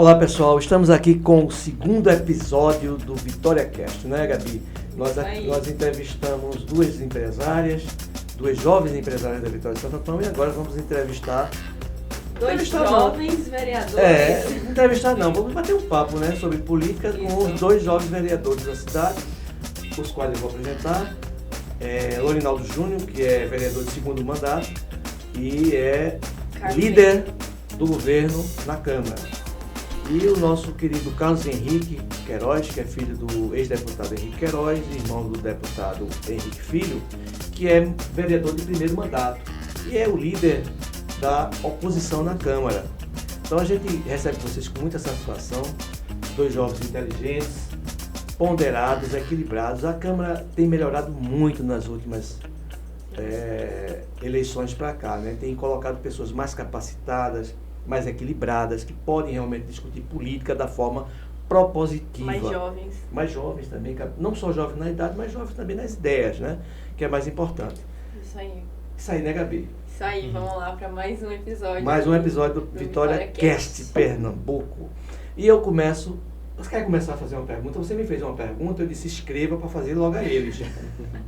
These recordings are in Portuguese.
Olá pessoal, estamos aqui com o segundo episódio do Vitória Cast, né, Gabi? Nós entrevistamos duas empresárias, duas jovens empresárias da Vitória de Santo Antão, e agora vamos entrevistar dois jovens vereadores. Entrevistar não, vamos bater um papo, né, sobre política com os dois jovens vereadores da cidade, os quais eu vou apresentar. Lorinaldo Júnior, que é vereador de segundo mandato e é líder do governo na Câmara. E o nosso querido Carlos Henrique Queiroz, que é filho do ex-deputado Henrique Queiroz e irmão do deputado Henrique Filho, que é vereador de primeiro mandato e é o líder da oposição na Câmara. Então a gente recebe vocês com muita satisfação, dois jovens inteligentes, ponderados, equilibrados. A Câmara tem melhorado muito nas últimas eleições para cá, né? Tem colocado pessoas mais capacitadas, mais equilibradas, que podem realmente discutir política da forma propositiva. Mais jovens também, não só jovens na idade, mas jovens também nas ideias, né? Que é mais importante. Isso aí, né, Gabi? Isso aí, vamos lá para mais um episódio. Mais um episódio do Vitória Cast Pernambuco. E eu começo... Você quer começar a fazer uma pergunta? Você me fez uma pergunta, eu disse escreva para fazer logo a eles.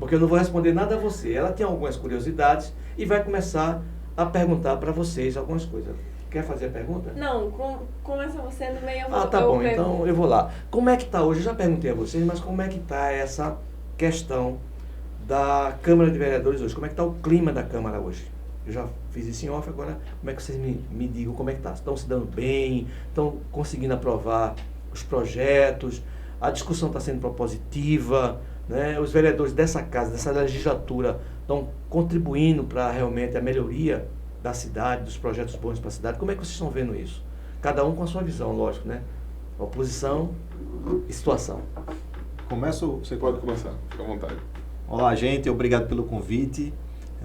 Porque eu não vou responder nada a você. Ela tem algumas curiosidades e vai começar a perguntar para vocês algumas coisas. Quer fazer a pergunta? Não, começa você no meio. Tá bom, então eu vou lá. Como é que está hoje? Eu já perguntei a vocês, mas como é que está essa questão da Câmara de Vereadores hoje? Como é que está o clima da Câmara hoje? Eu já fiz isso em off, agora como é que vocês me digam como é que está? Estão se dando bem? Estão conseguindo aprovar os projetos? A discussão está sendo propositiva, né? Os vereadores dessa casa, dessa legislatura, estão contribuindo para realmente a melhoria da cidade, dos projetos bons para a cidade. Como é que vocês estão vendo isso? Cada um com a sua visão, lógico, né? Oposição e situação. Você pode começar, fica à vontade. Olá, gente, obrigado pelo convite.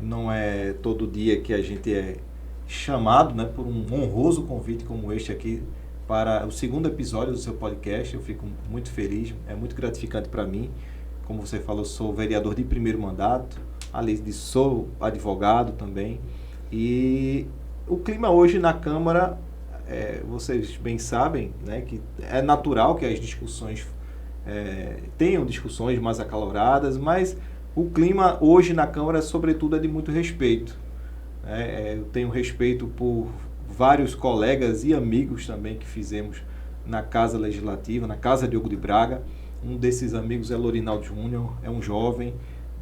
Não é todo dia que a gente é chamado, né, por um honroso convite como este aqui para o segundo episódio do seu podcast. Eu fico muito feliz, é muito gratificante para mim. Como você falou, sou vereador de primeiro mandato, além de sou advogado também. E o clima hoje na Câmara, vocês bem sabem, né, que é natural que as discussões tenham discussões mais acaloradas, mas o clima hoje na Câmara, sobretudo, é de muito respeito. Eu tenho respeito por vários colegas e amigos também que fizemos na Casa Legislativa, na Casa Diogo de Braga. Um desses amigos é Lorinaldo Júnior, é um jovem,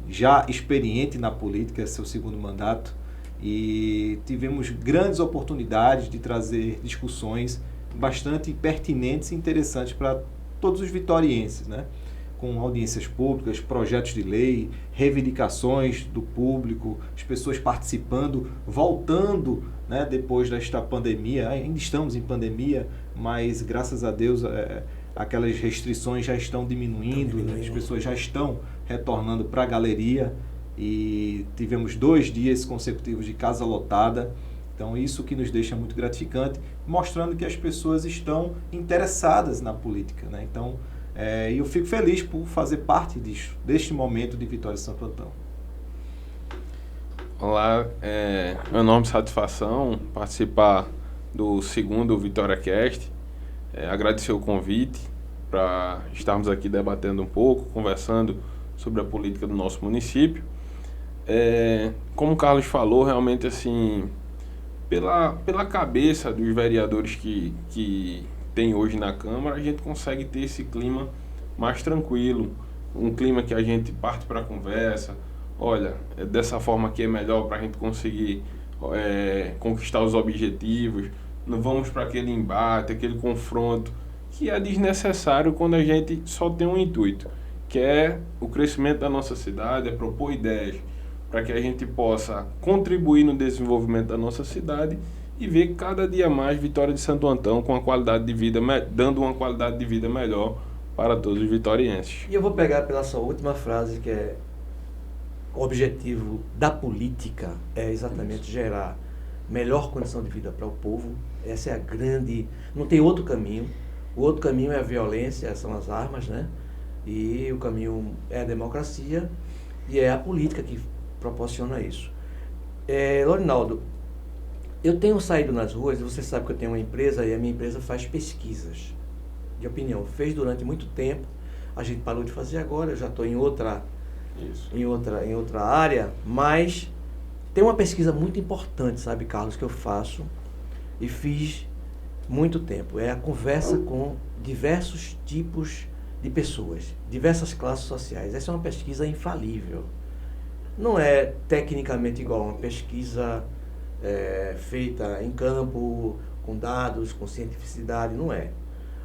já experiente na política, é seu segundo mandato. E tivemos grandes oportunidades de trazer discussões bastante pertinentes e interessantes para todos os vitorienses, né? Com audiências públicas, projetos de lei, reivindicações do público, as pessoas participando, voltando, né, depois desta pandemia. Ainda estamos em pandemia, mas graças a Deus aquelas restrições já estão diminuindo, as pessoas já estão retornando para a galeria. E tivemos 2 dias consecutivos de casa lotada, então isso que nos deixa muito gratificante, mostrando que as pessoas estão interessadas na política, né? Então, eu fico feliz por fazer parte deste momento de Vitória de Santo Antão. Olá, é uma enorme satisfação participar do segundo Vitória Cast, agradecer o convite para estarmos aqui debatendo um pouco, conversando sobre a política do nosso município. Como o Carlos falou, realmente assim, pela cabeça dos vereadores que tem hoje na Câmara, a gente consegue ter esse clima mais tranquilo, um clima que a gente parte para a conversa, olha, dessa forma aqui é melhor para a gente conseguir conquistar os objetivos, não vamos para aquele embate, aquele confronto, que é desnecessário quando a gente só tem um intuito, que é o crescimento da nossa cidade, é propor ideias, para que a gente possa contribuir no desenvolvimento da nossa cidade e ver cada dia mais Vitória de Santo Antão com uma qualidade de vida, dando uma qualidade de vida melhor para todos os vitorienses. E eu vou pegar pela sua última frase, que é o objetivo da política é exatamente gerar melhor condição de vida para o povo. Essa é a grande... Não tem outro caminho. O outro caminho é a violência, são as armas, né? E o caminho é a democracia e é a política que proporciona isso. Lorinaldo, Eu tenho saído nas ruas, e você sabe que eu tenho uma empresa, e a minha empresa faz pesquisas de opinião. Fez durante muito tempo, a gente parou de fazer agora, eu já estou em outra área, mas tem uma pesquisa muito importante, sabe, Carlos, que eu faço e fiz muito tempo. É a conversa com diversos tipos de pessoas, diversas classes sociais. Essa é uma pesquisa infalível. Não é tecnicamente igual a uma pesquisa feita em campo, com dados, com cientificidade, não é.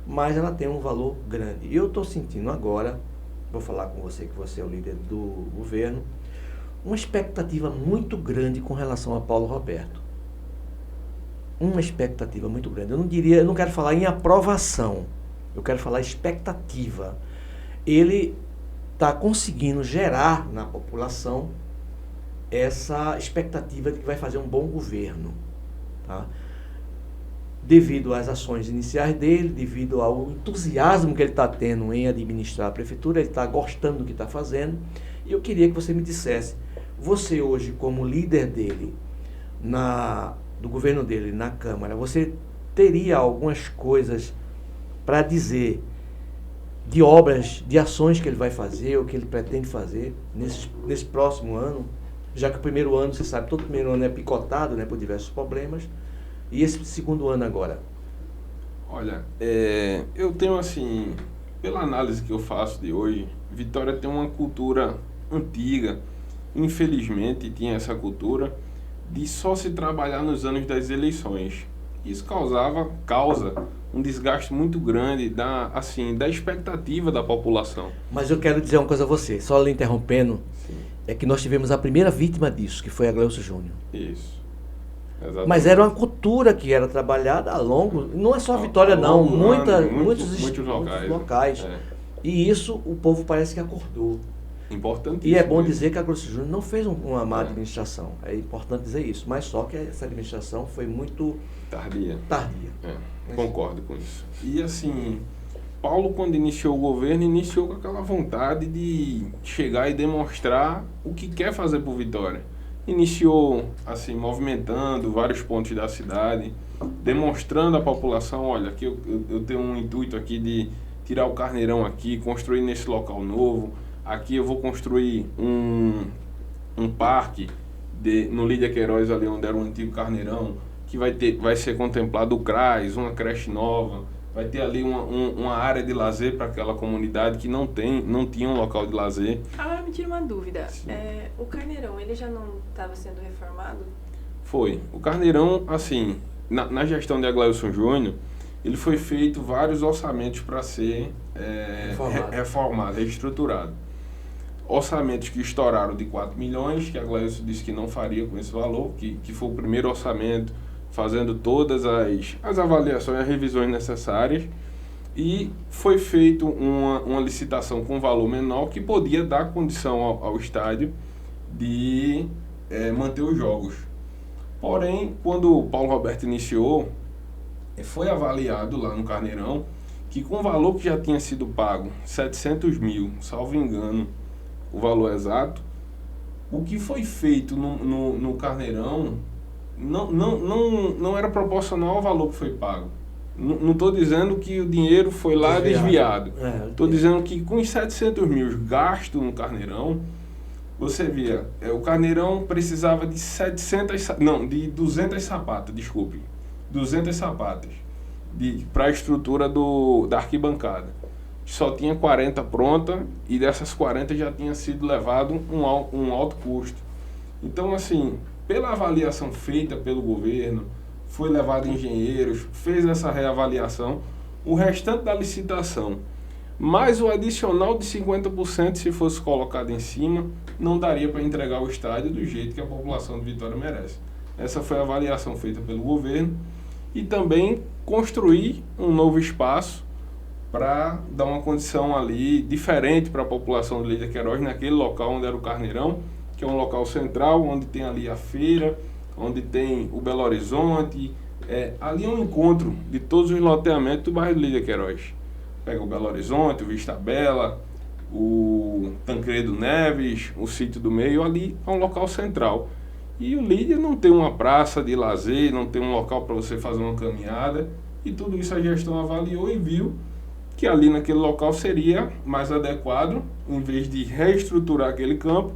Mas ela tem um valor grande. E eu estou sentindo agora, vou falar com você, que você é o líder do governo, uma expectativa muito grande com relação a Paulo Roberto. Uma expectativa muito grande. Eu não quero falar em aprovação, eu quero falar expectativa. Ele está conseguindo gerar na população essa expectativa de que vai fazer um bom governo, tá? Devido às ações iniciais dele, devido ao entusiasmo que ele está tendo em administrar a prefeitura, ele está gostando do que está fazendo. E eu queria que você me dissesse, você hoje como líder dele, do governo dele na Câmara, você teria algumas coisas para dizer de obras, de ações que ele vai fazer, ou que ele pretende fazer nesse próximo ano? Já que o primeiro ano, você sabe, todo primeiro ano é picotado, né, por diversos problemas. E esse segundo ano agora? Olha, eu tenho assim, pela análise que eu faço de hoje, Vitória tem uma cultura antiga, infelizmente tinha essa cultura de só se trabalhar nos anos das eleições. Isso causa um desgaste muito grande da expectativa da população. Mas eu quero dizer uma coisa a você, só lhe interrompendo, sim, é que nós tivemos a primeira vítima disso, que foi a Aglailson Júnior. Isso. Exatamente. Mas era uma cultura que era trabalhada a longo, não é só a Vitória não, muitos locais. É. E isso o povo parece que acordou. Importantíssimo. E é bom dizer que a Aglailson Júnior não fez uma má administração, é importante dizer isso, mas só que essa administração foi muito tardia. Concordo com isso. E assim, Paulo, quando iniciou o governo, iniciou com aquela vontade de chegar e demonstrar o que quer fazer por Vitória. Iniciou, assim, movimentando vários pontos da cidade, demonstrando à população, olha, aqui eu tenho um intuito aqui de tirar o Carneirão aqui, construir nesse local novo, aqui eu vou construir um parque no Lídia Queiroz, ali onde era o antigo Carneirão, que vai ser contemplado o CRAS, uma creche nova, vai ter ali uma área de lazer para aquela comunidade que não tinha um local de lazer. Agora me tira uma dúvida, o Carneirão, ele já não estava sendo reformado? Foi. O Carneirão, assim, na gestão de Aglailson Júnior, ele foi feito vários orçamentos para ser reformado, reestruturado. Orçamentos que estouraram de 4 milhões, que a Aglailson disse que não faria com esse valor, que foi o primeiro orçamento, fazendo todas as avaliações, as revisões necessárias, e foi feito uma licitação com valor menor que podia dar condição ao estádio de manter os jogos. Porém, quando o Paulo Roberto iniciou, foi avaliado lá no Carneirão que com o valor que já tinha sido pago, 700 mil, salvo engano, o valor exato, o que foi feito no Carneirão não era proporcional ao valor que foi pago. Não estou dizendo que o dinheiro foi lá desviado. Estou dizendo que com os 700 mil gastos no Carneirão, você via, o Carneirão precisava de 200 sapatas, 200 sapatas para a estrutura da arquibancada. Só tinha 40 pronta e dessas 40 já tinha sido levado um alto custo. Então, assim, pela avaliação feita pelo governo, foi levado engenheiros, fez essa reavaliação, o restante da licitação, mais o adicional de 50%, se fosse colocado em cima, não daria para entregar o estádio do jeito que a população de Vitória merece. Essa foi a avaliação feita pelo governo e também construir um novo espaço para dar uma condição ali diferente para a população de Lídia Queiroz, naquele local onde era o Carneirão, que é um local central, onde tem ali a feira, onde tem o Belo Horizonte, ali é um encontro de todos os loteamentos do bairro de Lídia Queiroz. Pega o Belo Horizonte, o Vista Bela, o Tancredo Neves, o Sítio do Meio, ali é um local central. E o Lídia não tem uma praça de lazer, não tem um local para você fazer uma caminhada, e tudo isso a gestão avaliou e viu que ali naquele local seria mais adequado, em vez de reestruturar aquele campo,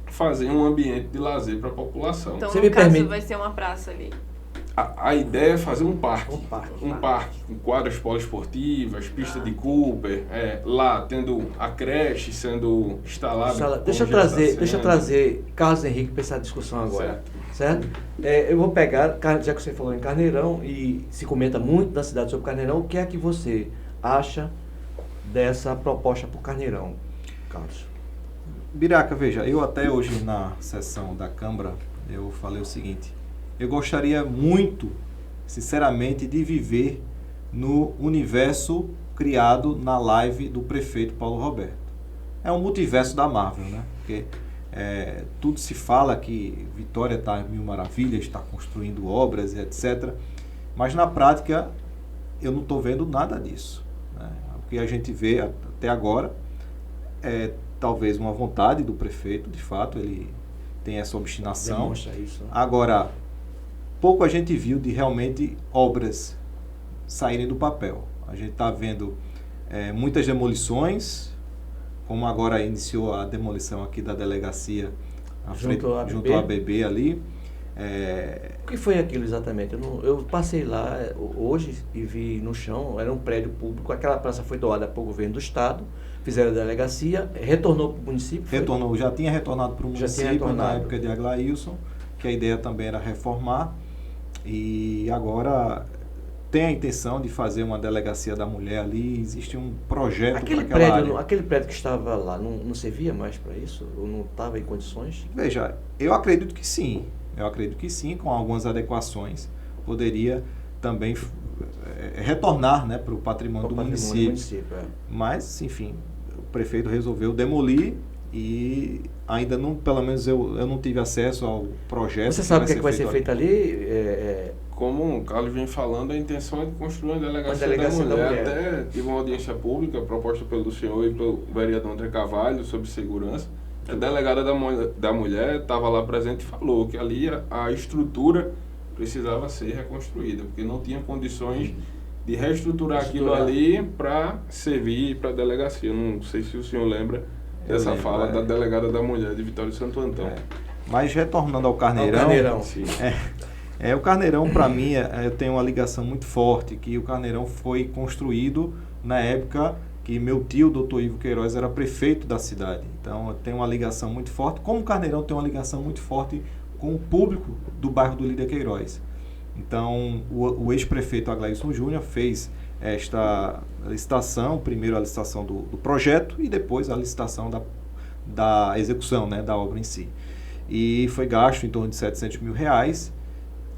fazer um ambiente de lazer para a população. Então, Você no me caso, permite- vai ser uma praça ali. A ideia é fazer um parque. Um parque. Com quadras poliesportivas, pista de Cooper, lá tendo a creche sendo instalada. Deixa eu trazer Carlos Henrique para essa discussão agora. Certo? Eu vou pegar, já que você falou em Carneirão e se comenta muito na cidade sobre Carneirão, o que é que você acha dessa proposta para o Carneirão, Carlos? Biraca, veja, eu até hoje na sessão da Câmara, eu falei o seguinte: eu gostaria muito, sinceramente, de viver no universo criado na live do prefeito Paulo Roberto. É um multiverso da Marvel, né? Porque tudo se fala que Vitória está em mil maravilhas, está construindo obras e etc. Mas na prática eu não estou vendo nada disso, né? O que a gente vê até agora é talvez uma vontade do prefeito, de fato, ele tem essa obstinação. Demonstra isso, né? Agora, pouco a gente viu de realmente obras saírem do papel. A gente está vendo muitas demolições, como agora iniciou a demolição aqui da delegacia junto ao ABB ali. O que foi aquilo exatamente? Eu passei lá hoje e vi no chão, era um prédio público, aquela praça foi doada para o governo do estado, fizeram a delegacia, retornou para o município? Retornou, já tinha retornado para o município na época de Aglailson, que a ideia também era reformar, e agora tem a intenção de fazer uma delegacia da mulher ali, existe um projeto para aquela área. Aquele prédio que estava lá, não servia mais para isso? Ou não estava em condições? Veja, eu acredito que sim. Com algumas adequações, poderia também retornar, né, para o patrimônio do município. Mas, enfim, o prefeito resolveu demolir e ainda não, pelo menos eu não tive acesso ao projeto. Você sabe o que vai ser feito ali? Como o Carlos vem falando, a intenção é de construir uma delegacia da mulher. Até tive uma audiência pública proposta pelo senhor e pelo vereador André Carvalho sobre segurança. A delegada da mulher estava lá presente e falou que ali a estrutura precisava ser reconstruída, porque não tinha condições de reestruturar aquilo ali para servir para a delegacia. Não sei se o senhor lembra dessa fala da delegada da mulher de Vitória de Santo Antão. Mas retornando ao Carneirão, sim. O Carneirão, para mim, eu tenho uma ligação muito forte, que o Carneirão foi construído na época que meu tio, Dr. Ivo Queiroz, era prefeito da cidade. Então, eu tenho uma ligação muito forte. Como o Carneirão tem uma ligação muito forte com o público do bairro do Lídia Queiroz. Então, o ex-prefeito Aglailson Júnior fez esta licitação, primeiro a licitação do projeto e depois a licitação da execução, né, da obra em si. E foi gasto em torno de R$700 mil,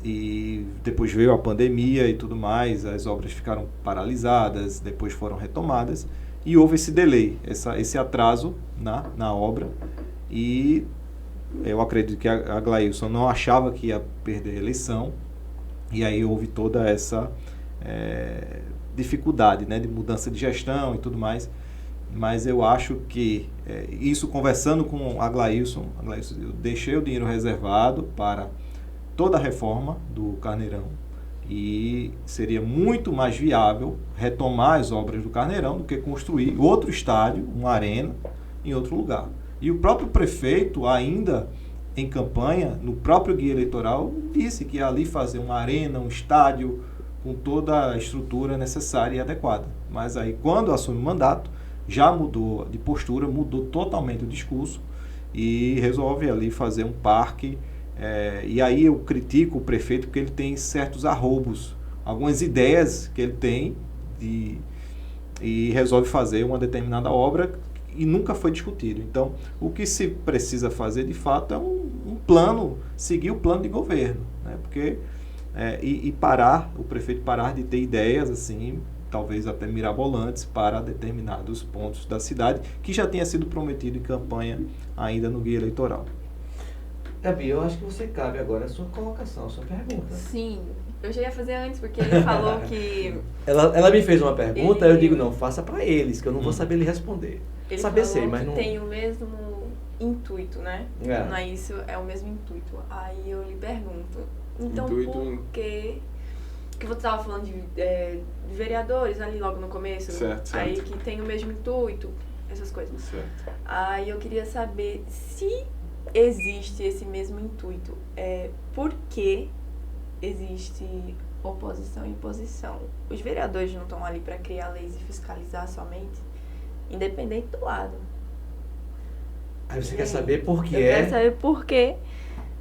e depois veio a pandemia e tudo mais, as obras ficaram paralisadas, depois foram retomadas, e houve esse delay, esse atraso na obra, e eu acredito que a Aglailson não achava que ia perder a eleição, e aí houve toda essa dificuldade, né, de mudança de gestão e tudo mais. Mas eu acho que isso, conversando com a Aglailson, eu deixei o dinheiro reservado para toda a reforma do Carneirão, e seria muito mais viável retomar as obras do Carneirão do que construir outro estádio, uma arena, em outro lugar. E o próprio prefeito, ainda em campanha, no próprio guia eleitoral, disse que ia ali fazer uma arena, um estádio, com toda a estrutura necessária e adequada. Mas aí, quando assume o mandato, já mudou de postura, mudou totalmente o discurso e resolve ali fazer um parque. E aí eu critico o prefeito porque ele tem certos arroubos, algumas ideias que ele tem e resolve fazer uma determinada obra e nunca foi discutido. Então, o que se precisa fazer de fato é um plano, seguir o plano de governo, né? Porque o prefeito parar de ter ideias assim, talvez até mirabolantes, para determinados pontos da cidade, que já tinha sido prometido em campanha ainda no guia eleitoral. Gabi, eu acho que você cabe agora a sua colocação, a sua pergunta. Sim, eu já ia fazer antes, porque ele falou que... Ela me fez uma pergunta, eu digo, não, faça para eles, que eu não vou saber lhe responder. Ele saber falou sei, mas que não... tem o mesmo intuito, né? É. Não é isso, é o mesmo intuito. Aí eu lhe pergunto, então Intuito por que você estava falando de vereadores ali logo no começo? Certo. Aí que tem o mesmo intuito, essas coisas. Certo. Aí eu queria saber se existe esse mesmo intuito. Por que existe oposição e posição? Os vereadores não estão ali para criar leis e fiscalizar somente, independente do lado. Aí você quer saber por que Eu quero saber por que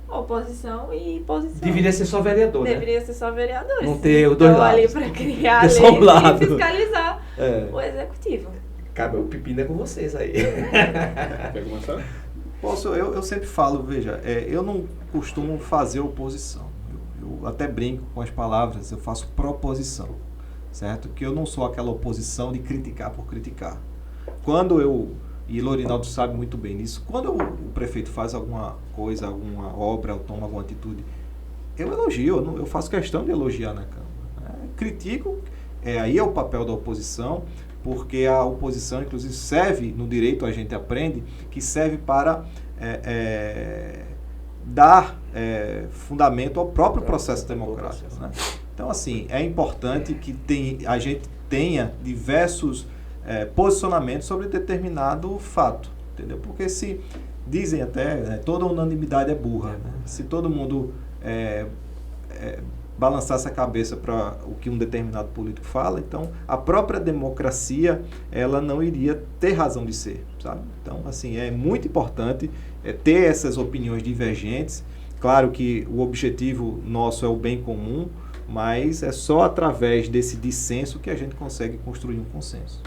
oposição e posição. Deveria ser só vereador, né? Deveria ser só vereadores. Não ter os dois Estão ali lados. para criar Ter só leis um lado. e fiscalizar o É. executivo. Cabe o pepino é com vocês aí. Quer começar? Posso, eu sempre falo, veja, eu não costumo fazer oposição. Eu até brinco com as palavras, eu faço proposição, certo? Que eu não sou aquela oposição de criticar por criticar. E Lorinaldo sabe muito bem disso, quando o prefeito faz alguma coisa, alguma obra, ou toma alguma atitude, eu elogio, eu faço questão de elogiar na Câmara. Critico, aí é o papel da oposição, porque a oposição, inclusive, serve, no direito a gente aprende, que serve para dar fundamento ao próprio processo democrático. Né? Então, assim, é importante que a gente tenha diversos posicionamentos sobre determinado fato, entendeu? Porque se dizem até, toda unanimidade é burra, né? Se todo mundo balançasse a cabeça para o que um determinado político fala, então a própria democracia ela não iria ter razão de ser, sabe? Então, assim, é muito importante ter essas opiniões divergentes. Claro que o objetivo nosso é o bem comum, mas é só através desse dissenso que a gente consegue construir um consenso.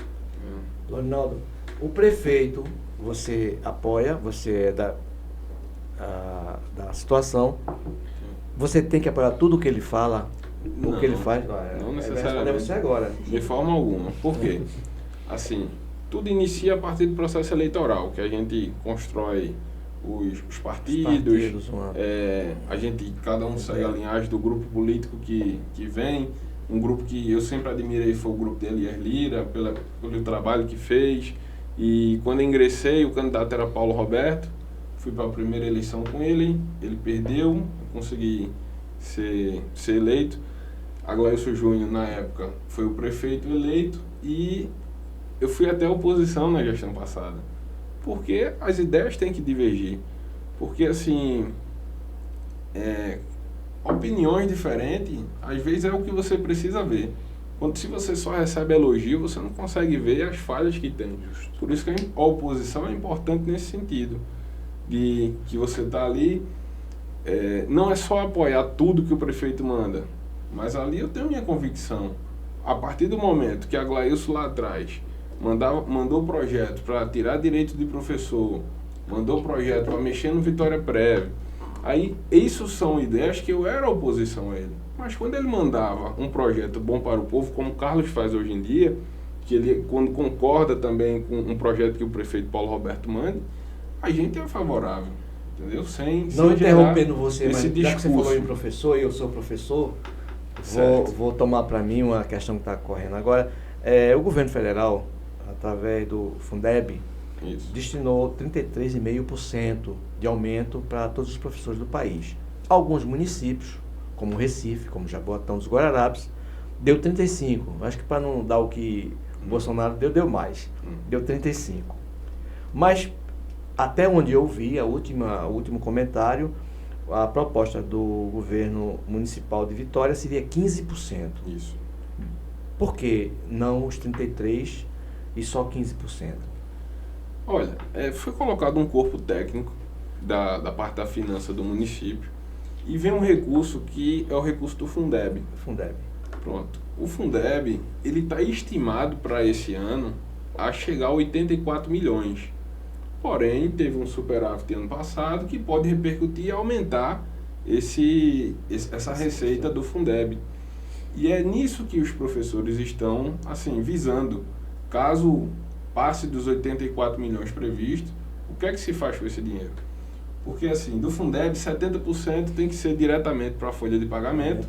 Ronaldo, o prefeito, você apoia, você é da situação, você tem que apoiar tudo o que ele fala, o que ele faz? Não Vai responder necessariamente. você agora. De forma alguma. Por quê? Assim, tudo inicia a partir do processo eleitoral, que a gente constrói os partidos, a gente, cada um segue a linhagem do grupo político que vem. Um grupo que eu sempre admirei foi o grupo de Elias Lira, pelo trabalho que fez. E quando ingressei, o candidato era Paulo Roberto. Fui para a primeira eleição com ele, ele perdeu, consegui ser eleito. Aglailson Júnior, na época, foi o prefeito eleito e eu fui até a oposição na gestão passada. Porque as ideias têm que divergir. Porque, assim, opiniões diferentes, às vezes é o que você precisa ver. Quando se você só recebe elogio, você não consegue ver as falhas que tem. Por isso que a oposição é importante nesse sentido. De que você está ali, não é só apoiar tudo que o prefeito manda, mas ali eu tenho minha convicção. A partir do momento que a Aglailson lá atrás mandou projeto para tirar direito de professor, mandou projeto para mexer no Vitória Prévio, aí isso são ideias que eu era oposição a ele. Mas quando ele mandava um projeto bom para o povo, como o Carlos faz hoje em dia, que ele quando concorda também com um projeto que o prefeito Paulo Roberto manda, a gente é favorável, entendeu? Não interrompendo você, mas discurso. já que você falou em professor e eu sou professor, vou tomar para mim uma questão que está correndo agora. O governo federal, através do Fundeb, destinou 33,5% de aumento para todos os professores do país. Alguns municípios, como Recife, como Jaboatão dos Guararapes, deu 35%. Acho que para não dar o que o Bolsonaro deu mais. Deu 35%. Mas, até onde eu vi, o último comentário, a proposta do governo municipal de Vitória seria 15%. Isso. Por que não os 33% e só 15%? Olha, foi colocado um corpo técnico da parte da finança do município e vem um recurso que é o recurso do Fundeb. Pronto. O Fundeb, ele está estimado para esse ano a chegar a 84 milhões. Porém, teve um superávit ano passado que pode repercutir e aumentar essa receita do Fundeb. E é nisso que os professores estão, assim, visando. Caso passe dos 84 milhões previstos, o que é que se faz com esse dinheiro? Porque, assim, do Fundeb, 70% tem que ser diretamente para a folha de pagamento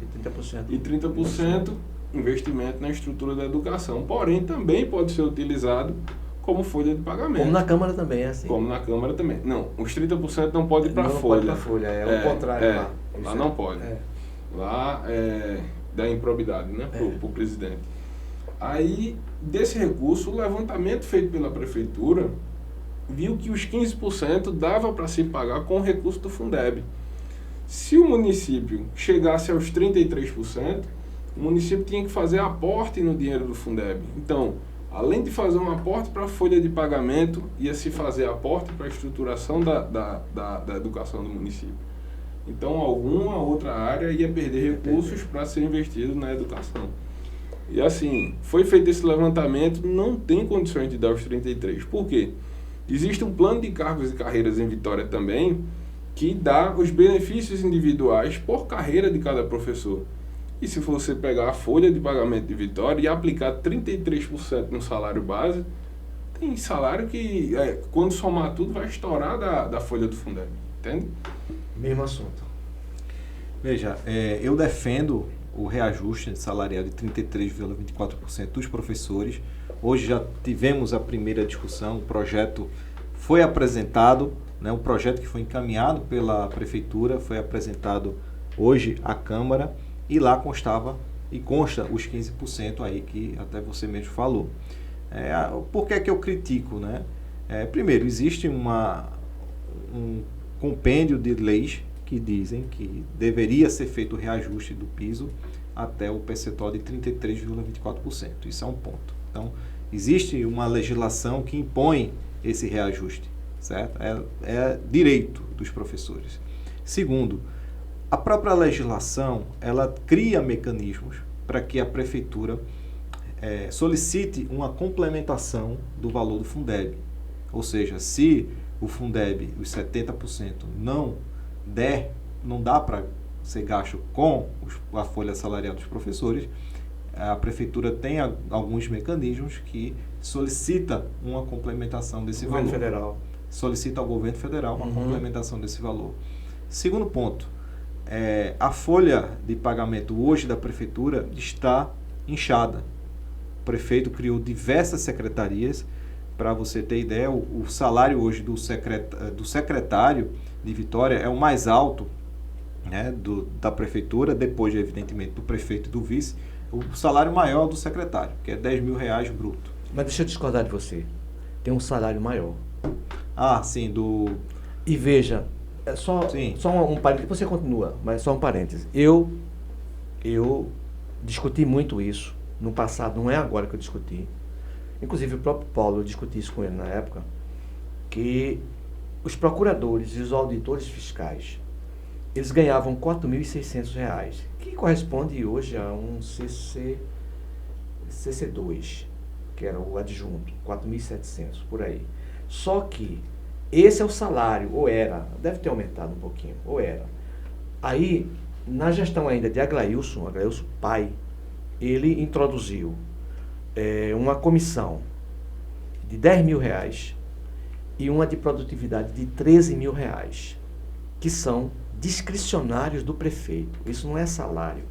e 30% investimento na estrutura da educação. Porém, também pode ser utilizado como folha de pagamento. Como na Câmara também é assim. Como na Câmara também. Não, os 30% não pode ir para a Não folha. pode para folha, é o contrário lá. Lá não pode. Lá é da improbidade, né, pro presidente. Aí, desse recurso, o levantamento feito pela Prefeitura viu que os 15% dava para se pagar com o recurso do Fundeb. Se o município chegasse aos 33%, o município tinha que fazer aporte no dinheiro do Fundeb. Então, além de fazer um aporte para a folha de pagamento, ia se fazer aporte para a estruturação da educação do município. Então, alguma outra área ia perder recursos para ser investido na educação. E assim, foi feito esse levantamento, não tem condições de dar os 33%. Por quê? Existe um plano de cargos e carreiras em Vitória também, que dá os benefícios individuais por carreira de cada professor. E se você pegar a folha de pagamento de Vitória e aplicar 33% no salário base, tem salário que, quando somar tudo, vai estourar da folha do Fundeb. Entende? Mesmo assunto. Veja, eu defendo o reajuste salarial de 33,24% dos professores. Hoje já tivemos a primeira discussão, o projeto foi apresentado, né, o projeto que foi encaminhado pela Prefeitura foi apresentado hoje à Câmara e lá consta os 15% aí que até você mesmo falou. Por que é que eu critico, né? Primeiro, existe um compêndio de leis que dizem que deveria ser feito o reajuste do piso até o percentual de 33,24%. Isso é um ponto. Então, existe uma legislação que impõe esse reajuste, certo? É direito dos professores. Segundo, a própria legislação, ela cria mecanismos para que a Prefeitura solicite uma complementação do valor do Fundeb. Ou seja, se o Fundeb, os 70%, não dá para ser gasto com a folha salarial dos professores, a Prefeitura tem alguns mecanismos que solicita uma complementação desse valor. Federal. Solicita ao governo federal uma complementação desse valor. Segundo ponto, a folha de pagamento hoje da Prefeitura está inchada. O prefeito criou diversas secretarias. Para você ter ideia, o salário hoje do secretário de Vitória é o mais alto, né, da Prefeitura, depois, evidentemente, do prefeito e do vice. O salário maior do secretário, que é R$10 mil bruto. Mas deixa eu discordar de você. Tem um salário maior. Ah, sim, E veja, só um parênteses, você continua, mas só um parênteses. Eu discuti muito isso no passado, não é agora que eu discuti. Inclusive o próprio Paulo, eu discuti isso com ele na época, que os procuradores e os auditores fiscais, eles ganhavam R$4.600, que corresponde hoje a um CC2, que era o adjunto, 4.700, por aí. Só que esse é o salário, ou era, deve ter aumentado um pouquinho, ou era. Aí, na gestão ainda de Aglailson pai, ele introduziu uma comissão de R$10 mil e uma de produtividade de R$13 mil, que são discricionários do prefeito. Isso não é salário,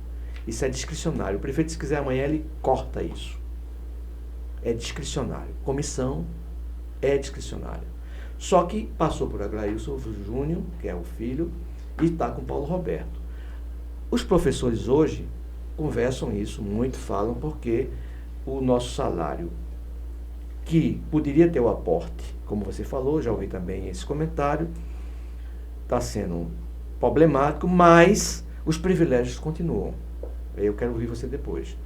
isso é discricionário. O prefeito, se quiser amanhã, ele corta isso. É discricionário. Comissão é discricionária. Só que passou por Aglailson Júnior, que é o filho, e está com Paulo Roberto. Os professores hoje conversam isso muito, falam, porque o nosso salário, que poderia ter o aporte, como você falou, já ouvi também esse comentário, está sendo problemático, mas os privilégios continuam. Eu quero ouvir você depois.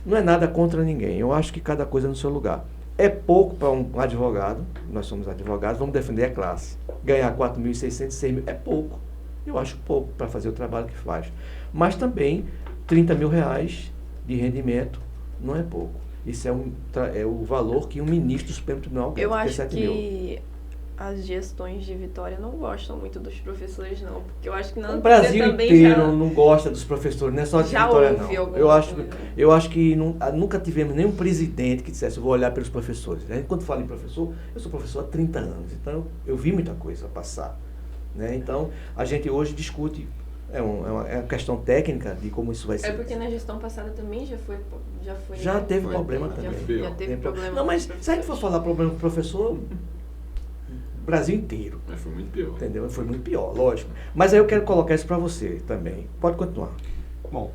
Não é nada contra ninguém, eu acho que cada coisa no seu lugar. É pouco para um advogado, nós somos advogados, vamos defender a classe. Ganhar 4.600, 6 mil, é pouco. Eu acho pouco para fazer o trabalho que faz. Mas também, R$30 mil de rendimento não é pouco. Isso é o valor que um ministro do Supremo Tribunal ganha. Eu acho que as gestões de Vitória não gostam muito dos professores, não. Porque eu acho que o Brasil inteiro não gosta dos professores, não é só de Vitória, não. Eu acho que nunca tivemos nenhum presidente que dissesse, eu vou olhar pelos professores. Quando falo em professor, eu sou professor há 30 anos, então eu vi muita coisa passar. Né? Então, a gente hoje discute É uma questão técnica de como isso vai ser. É porque na gestão passada também já foi. Já teve Foi. problema Já também. foi. Já teve problema. Não, mas com os se a gente for professores. falar problema com o professor, Brasil inteiro. Mas foi muito pior. Entendeu? Foi muito pior, lógico. Mas aí eu quero colocar isso para você também. Pode continuar. Bom,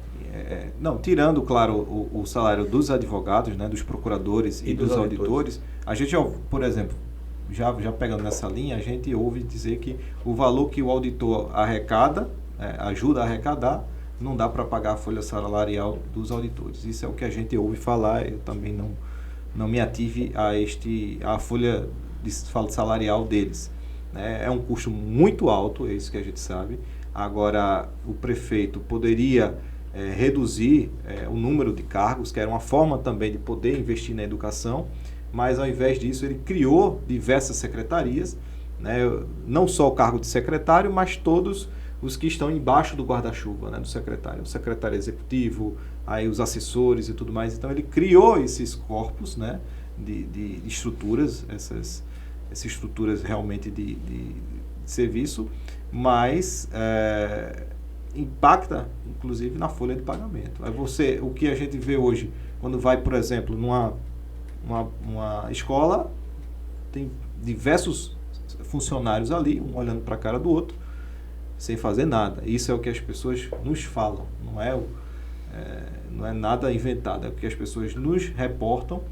não, tirando, claro, o salário dos advogados, né, dos procuradores e dos auditores, a gente, por exemplo, já pegando nessa linha, a gente ouve dizer que o valor que o auditor arrecada, ajuda a arrecadar, não dá para pagar a folha salarial dos auditores. Isso é o que a gente ouve falar, eu também não me ative a folha salarial deles. É um custo muito alto, é isso que a gente sabe. Agora, o prefeito poderia reduzir o número de cargos, que era uma forma também de poder investir na educação, mas ao invés disso ele criou diversas secretarias, né? Não só o cargo de secretário, mas todos os que estão embaixo do guarda-chuva, né, do secretário. O secretário executivo, aí os assessores e tudo mais. Então ele criou esses corpos, né, de estruturas, essas estruturas realmente de serviço, mas impacta, inclusive, na folha de pagamento. Aí o que a gente vê hoje, quando vai, por exemplo, numa escola, tem diversos funcionários ali, um olhando para a cara do outro, sem fazer nada. Isso é o que as pessoas nos falam, não é nada inventado, é o que as pessoas nos reportam.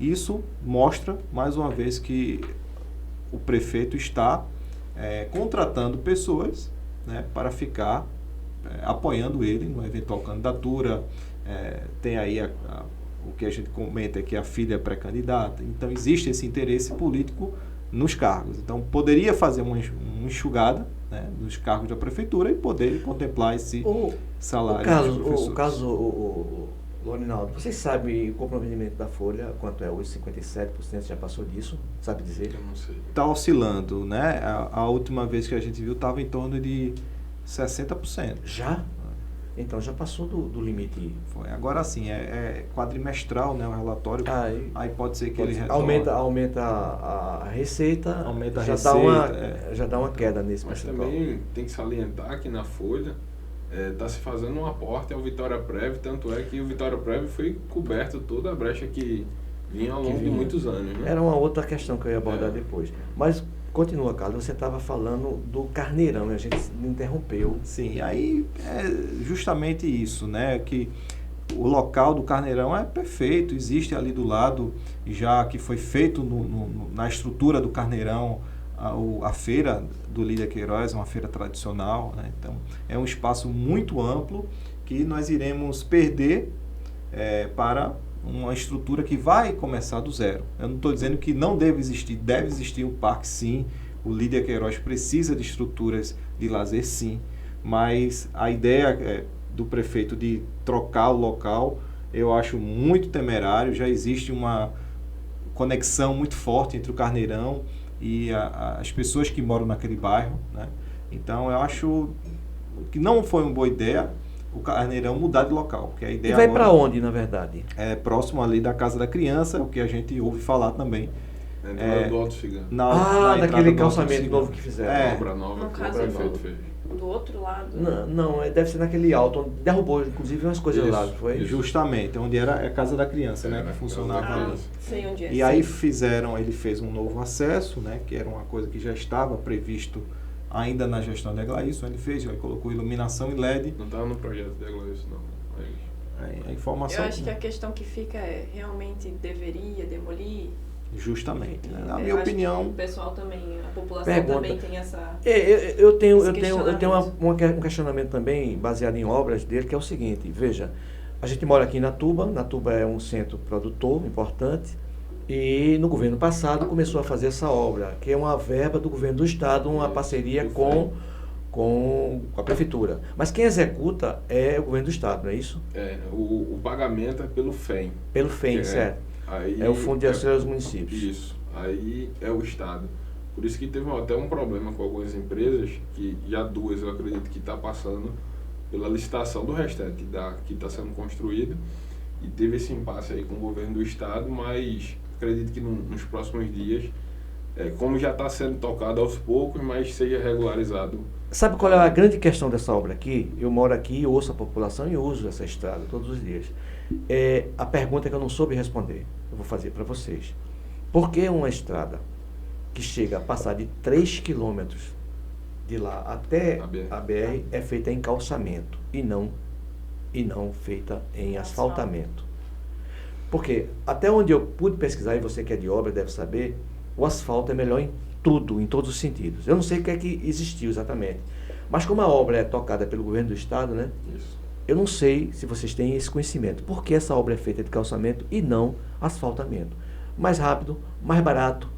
Isso mostra, mais uma vez, que o prefeito está contratando pessoas, né, para ficar apoiando ele numa eventual candidatura. Tem aí o que a gente comenta que a filha é pré-candidata. Então existe esse interesse político nos cargos. Então poderia fazer uma enxugada, né, nos cargos da prefeitura e poder contemplar esse salário dos professores. O caso, Lorinaldo, vocês sabem o comprometimento da Folha, quanto é hoje? 57%, já passou disso? Sabe dizer? Eu não sei. Está oscilando, né? A última vez que a gente viu estava em torno de 60%. Já? Então já passou do limite. Foi. Agora sim, é quadrimestral, né, o relatório. Aí pode ser que ele aumenta a receita, aumenta a já receita, já dá uma queda nesse Mas percentual. também tem que salientar que na Folha está se fazendo um aporte ao Vitória Prévio, tanto é que o Vitória Prévio foi coberto toda a brecha que vinha ao longo de muitos anos. Né? Era uma outra questão que eu ia abordar depois. Mas continua, Carlos, você estava falando do Carneirão e a gente interrompeu. Sim, aí é justamente isso, né? Que o local do Carneirão é perfeito, existe ali do lado, já que foi feito na estrutura do Carneirão, a feira do Lídia Queiroz, uma feira tradicional, né? Então é um espaço muito amplo que nós iremos perder para uma estrutura que vai começar do zero. Eu não estou dizendo que não deve existir um parque, sim. O Lídia Queiroz precisa de estruturas de lazer, sim. Mas a ideia do prefeito de trocar o local, eu acho muito temerário. Já existe uma conexão muito forte entre o Carneirão e as pessoas que moram naquele bairro, né? Então eu acho que não foi uma boa ideia o Carneirão mudar de local. Porque a ideia e vai para onde, na verdade? É próximo ali da Casa da Criança, o que a gente ouve falar também. Do Alto Cigano. Daquele calçamento novo que fizeram. Obra nova que o prefeito fez. Do outro lado? Não, deve ser naquele alto, onde derrubou inclusive umas coisas lá, foi? Justamente, onde era a Casa da Criança, né, que funcionava ali. Sei onde é. E aí ele fez um novo acesso, né, que era uma coisa que já estava previsto ainda na gestão de Aglaísson. Ele colocou iluminação e LED. Não estava no projeto de Aglaísson, não. A informação... Eu acho que a questão que fica realmente deveria demolir? Justamente, né? Na minha opinião... O pessoal também, a população também tem essa... Eu tenho um questionamento também baseado em obras dele, que é o seguinte, veja, a gente mora aqui em Natuba é um centro produtor importante, e no governo passado começou a fazer essa obra, que é uma verba do governo do estado, uma parceria com a prefeitura. Mas quem executa é o governo do estado, não é isso? O pagamento é pelo FEM. Pelo FEM, certo. Aí é o Fundo de Auxílio aos Municípios. Isso. Aí é o estado. Por isso que teve até um problema com algumas empresas, que já duas eu acredito que está passando pela licitação do restante que está sendo construído, e teve esse impasse aí com o governo do estado, mas acredito que nos próximos dias como já está sendo tocado aos poucos, mas seja regularizado. Sabe qual é a grande questão dessa obra aqui? Eu moro aqui, ouço a população e uso essa estrada todos os dias. A pergunta que eu não soube responder, eu vou fazer para vocês. Por que uma estrada que chega a passar de 3 quilômetros de lá até a BR é feita em calçamento e não feita em asfaltamento? Porque até onde eu pude pesquisar, e você que é de obra deve saber, o asfalto é melhor em tudo, em todos os sentidos. Eu não sei o que é que existiu exatamente, mas como a obra é tocada pelo governo do estado, né? Isso. Eu não sei se vocês têm esse conhecimento. Por que essa obra é feita de calçamento e não asfaltamento? Mais rápido, mais barato.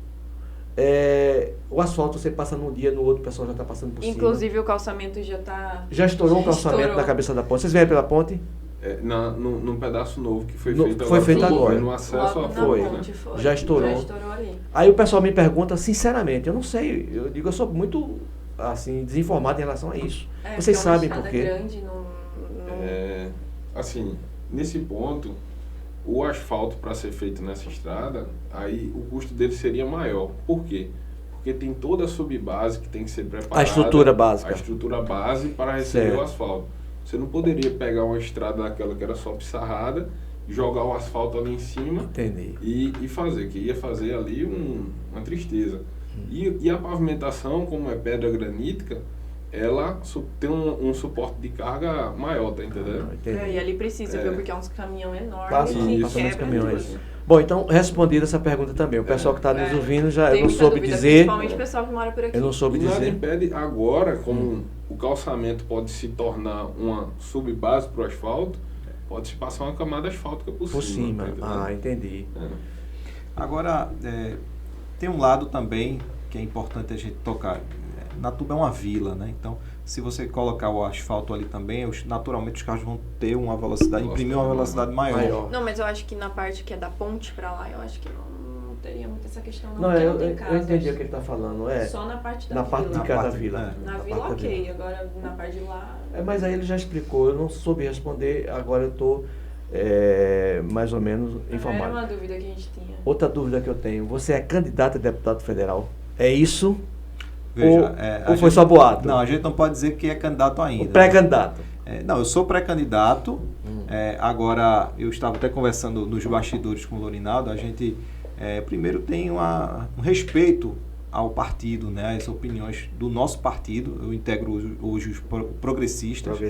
O asfalto você passa num dia, no outro o pessoal já está passando por cima. Inclusive o calçamento já está... Já estourou o calçamento na cabeça da ponte. Vocês vieram pela ponte? Num pedaço novo que foi feito agora. No acesso à foi, ponte, né? Foi. Já estourou. Já estourou ali. Aí o pessoal me pergunta, sinceramente, eu não sei. Eu digo, eu sou muito assim, desinformado em relação a isso. Vocês sabem por quê? Grande, assim, nesse ponto, o asfalto para ser feito nessa estrada, aí o custo dele seria maior. Por quê? Porque tem toda a subbase que tem que ser preparada. A estrutura básica. A estrutura base para receber o asfalto. Você não poderia pegar uma estrada daquela que era só pissarrada, jogar o asfalto ali em cima e fazer, que ia fazer ali uma tristeza. E a pavimentação, como é pedra granítica, ela tem um suporte de carga maior, tá entendendo? E ali precisa, viu? Porque é uns caminhões enormes. Passam uns caminhões. Bom, então, respondida essa pergunta também. O pessoal que está nos ouvindo já eu não soube dúvida, dizer. Principalmente o pessoal que mora por aqui. Eu não soube dizer. Nada impede agora, como o calçamento pode se tornar uma subbase para o asfalto, pode se passar uma camada asfáltica por cima. Tá, entendi. Agora, tem um lado também que é importante a gente tocar. Natuba é uma vila, né? Então, se você colocar o asfalto ali também, naturalmente os carros vão ter uma velocidade, imprimir uma velocidade maior. Não, mas eu acho que na parte que é da ponte pra lá, eu acho que não teria muito essa questão não. Não, eu tem casas. entendi o que ele está falando. Só na parte da na vila. Parte de cada vila. Na vila, ok. Agora, na parte de lá... Mas aí ele já explicou. Eu não soube responder. Agora eu estou mais ou menos informado. Era uma dúvida que a gente tinha. Outra dúvida que eu tenho. Você é candidato a deputado federal? É isso? Veja, ou foi só boato? Não, a gente não pode dizer que é candidato ainda. Pré-candidato. Não, eu sou pré-candidato. Agora, eu estava até conversando nos bastidores com o Lorinaldo. A gente, primeiro, tem um respeito ao partido, né, as opiniões do nosso partido. Eu integro hoje os progressistas.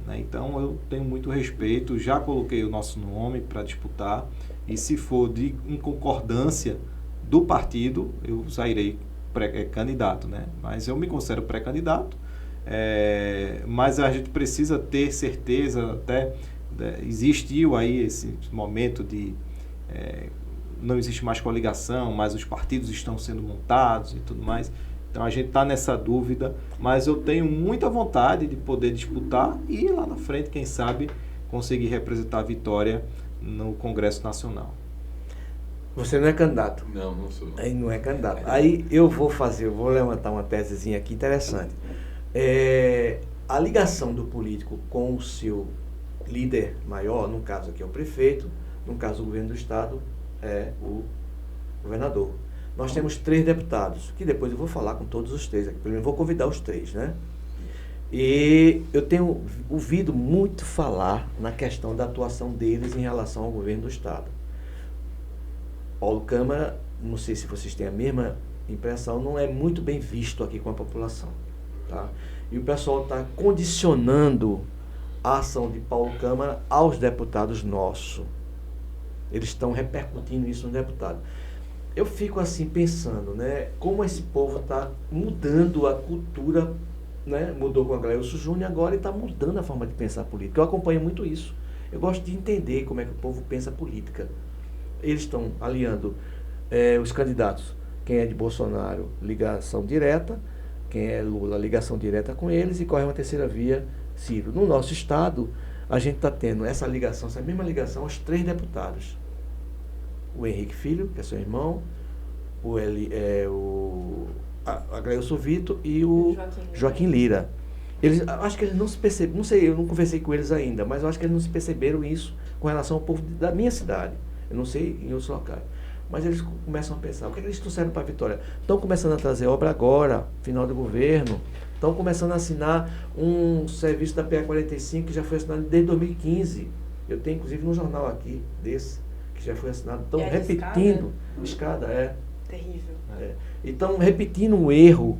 Né, então, eu tenho muito respeito. Já coloquei o nosso nome para disputar. E se for em concordância do partido, eu sairei candidato, né? Mas eu me considero pré-candidato, mas a gente precisa ter certeza, até existiu aí esse momento de não existe mais coligação, mas os partidos estão sendo montados e tudo mais, então a gente está nessa dúvida, mas eu tenho muita vontade de poder disputar e lá na frente, quem sabe, conseguir representar a Vitória no Congresso Nacional. Você não é candidato? Não sou. Aí não é candidato. Aí eu vou levantar uma tesezinha aqui interessante. A ligação do político com o seu líder maior, no caso aqui é o prefeito, no caso do governo do estado é o governador. Nós temos 3 deputados, que depois eu vou falar com todos os 3 aqui, pelo menos vou convidar os 3, né? E eu tenho ouvido muito falar na questão da atuação deles em relação ao governo do estado. Paulo Câmara, não sei se vocês têm a mesma impressão, não é muito bem visto aqui com a população. Tá? E o pessoal está condicionando a ação de Paulo Câmara aos deputados nossos. Eles estão repercutindo isso no deputado. Eu fico assim pensando, né, como esse povo está mudando a cultura, né, mudou com a Aglailson Júnior agora e está mudando a forma de pensar política. Eu acompanho muito isso. Eu gosto de entender como é que o povo pensa política. Eles estão aliando os candidatos. Quem é de Bolsonaro, ligação direta. Quem é Lula, ligação direta com eles. E corre uma terceira via, Ciro. No nosso estado, a gente está tendo essa ligação, essa mesma ligação aos 3 deputados. O Henrique Filho, que é seu irmão. O Aglailson Vitor e o Joaquim Lira. Acho que eles não se perceberam, não sei, eu não conversei com eles ainda, mas eu acho que eles não se perceberam isso com relação ao povo da minha cidade. Eu não sei em outros locais. Mas eles começam a pensar, o que eles trouxeram para Vitória? Estão começando a trazer obra agora, final do governo, estão começando a assinar um serviço da PA45 que já foi assinado desde 2015. Eu tenho, inclusive, um jornal aqui desse, que já foi assinado. Estão repetindo. Escada, Terrível. E estão repetindo um erro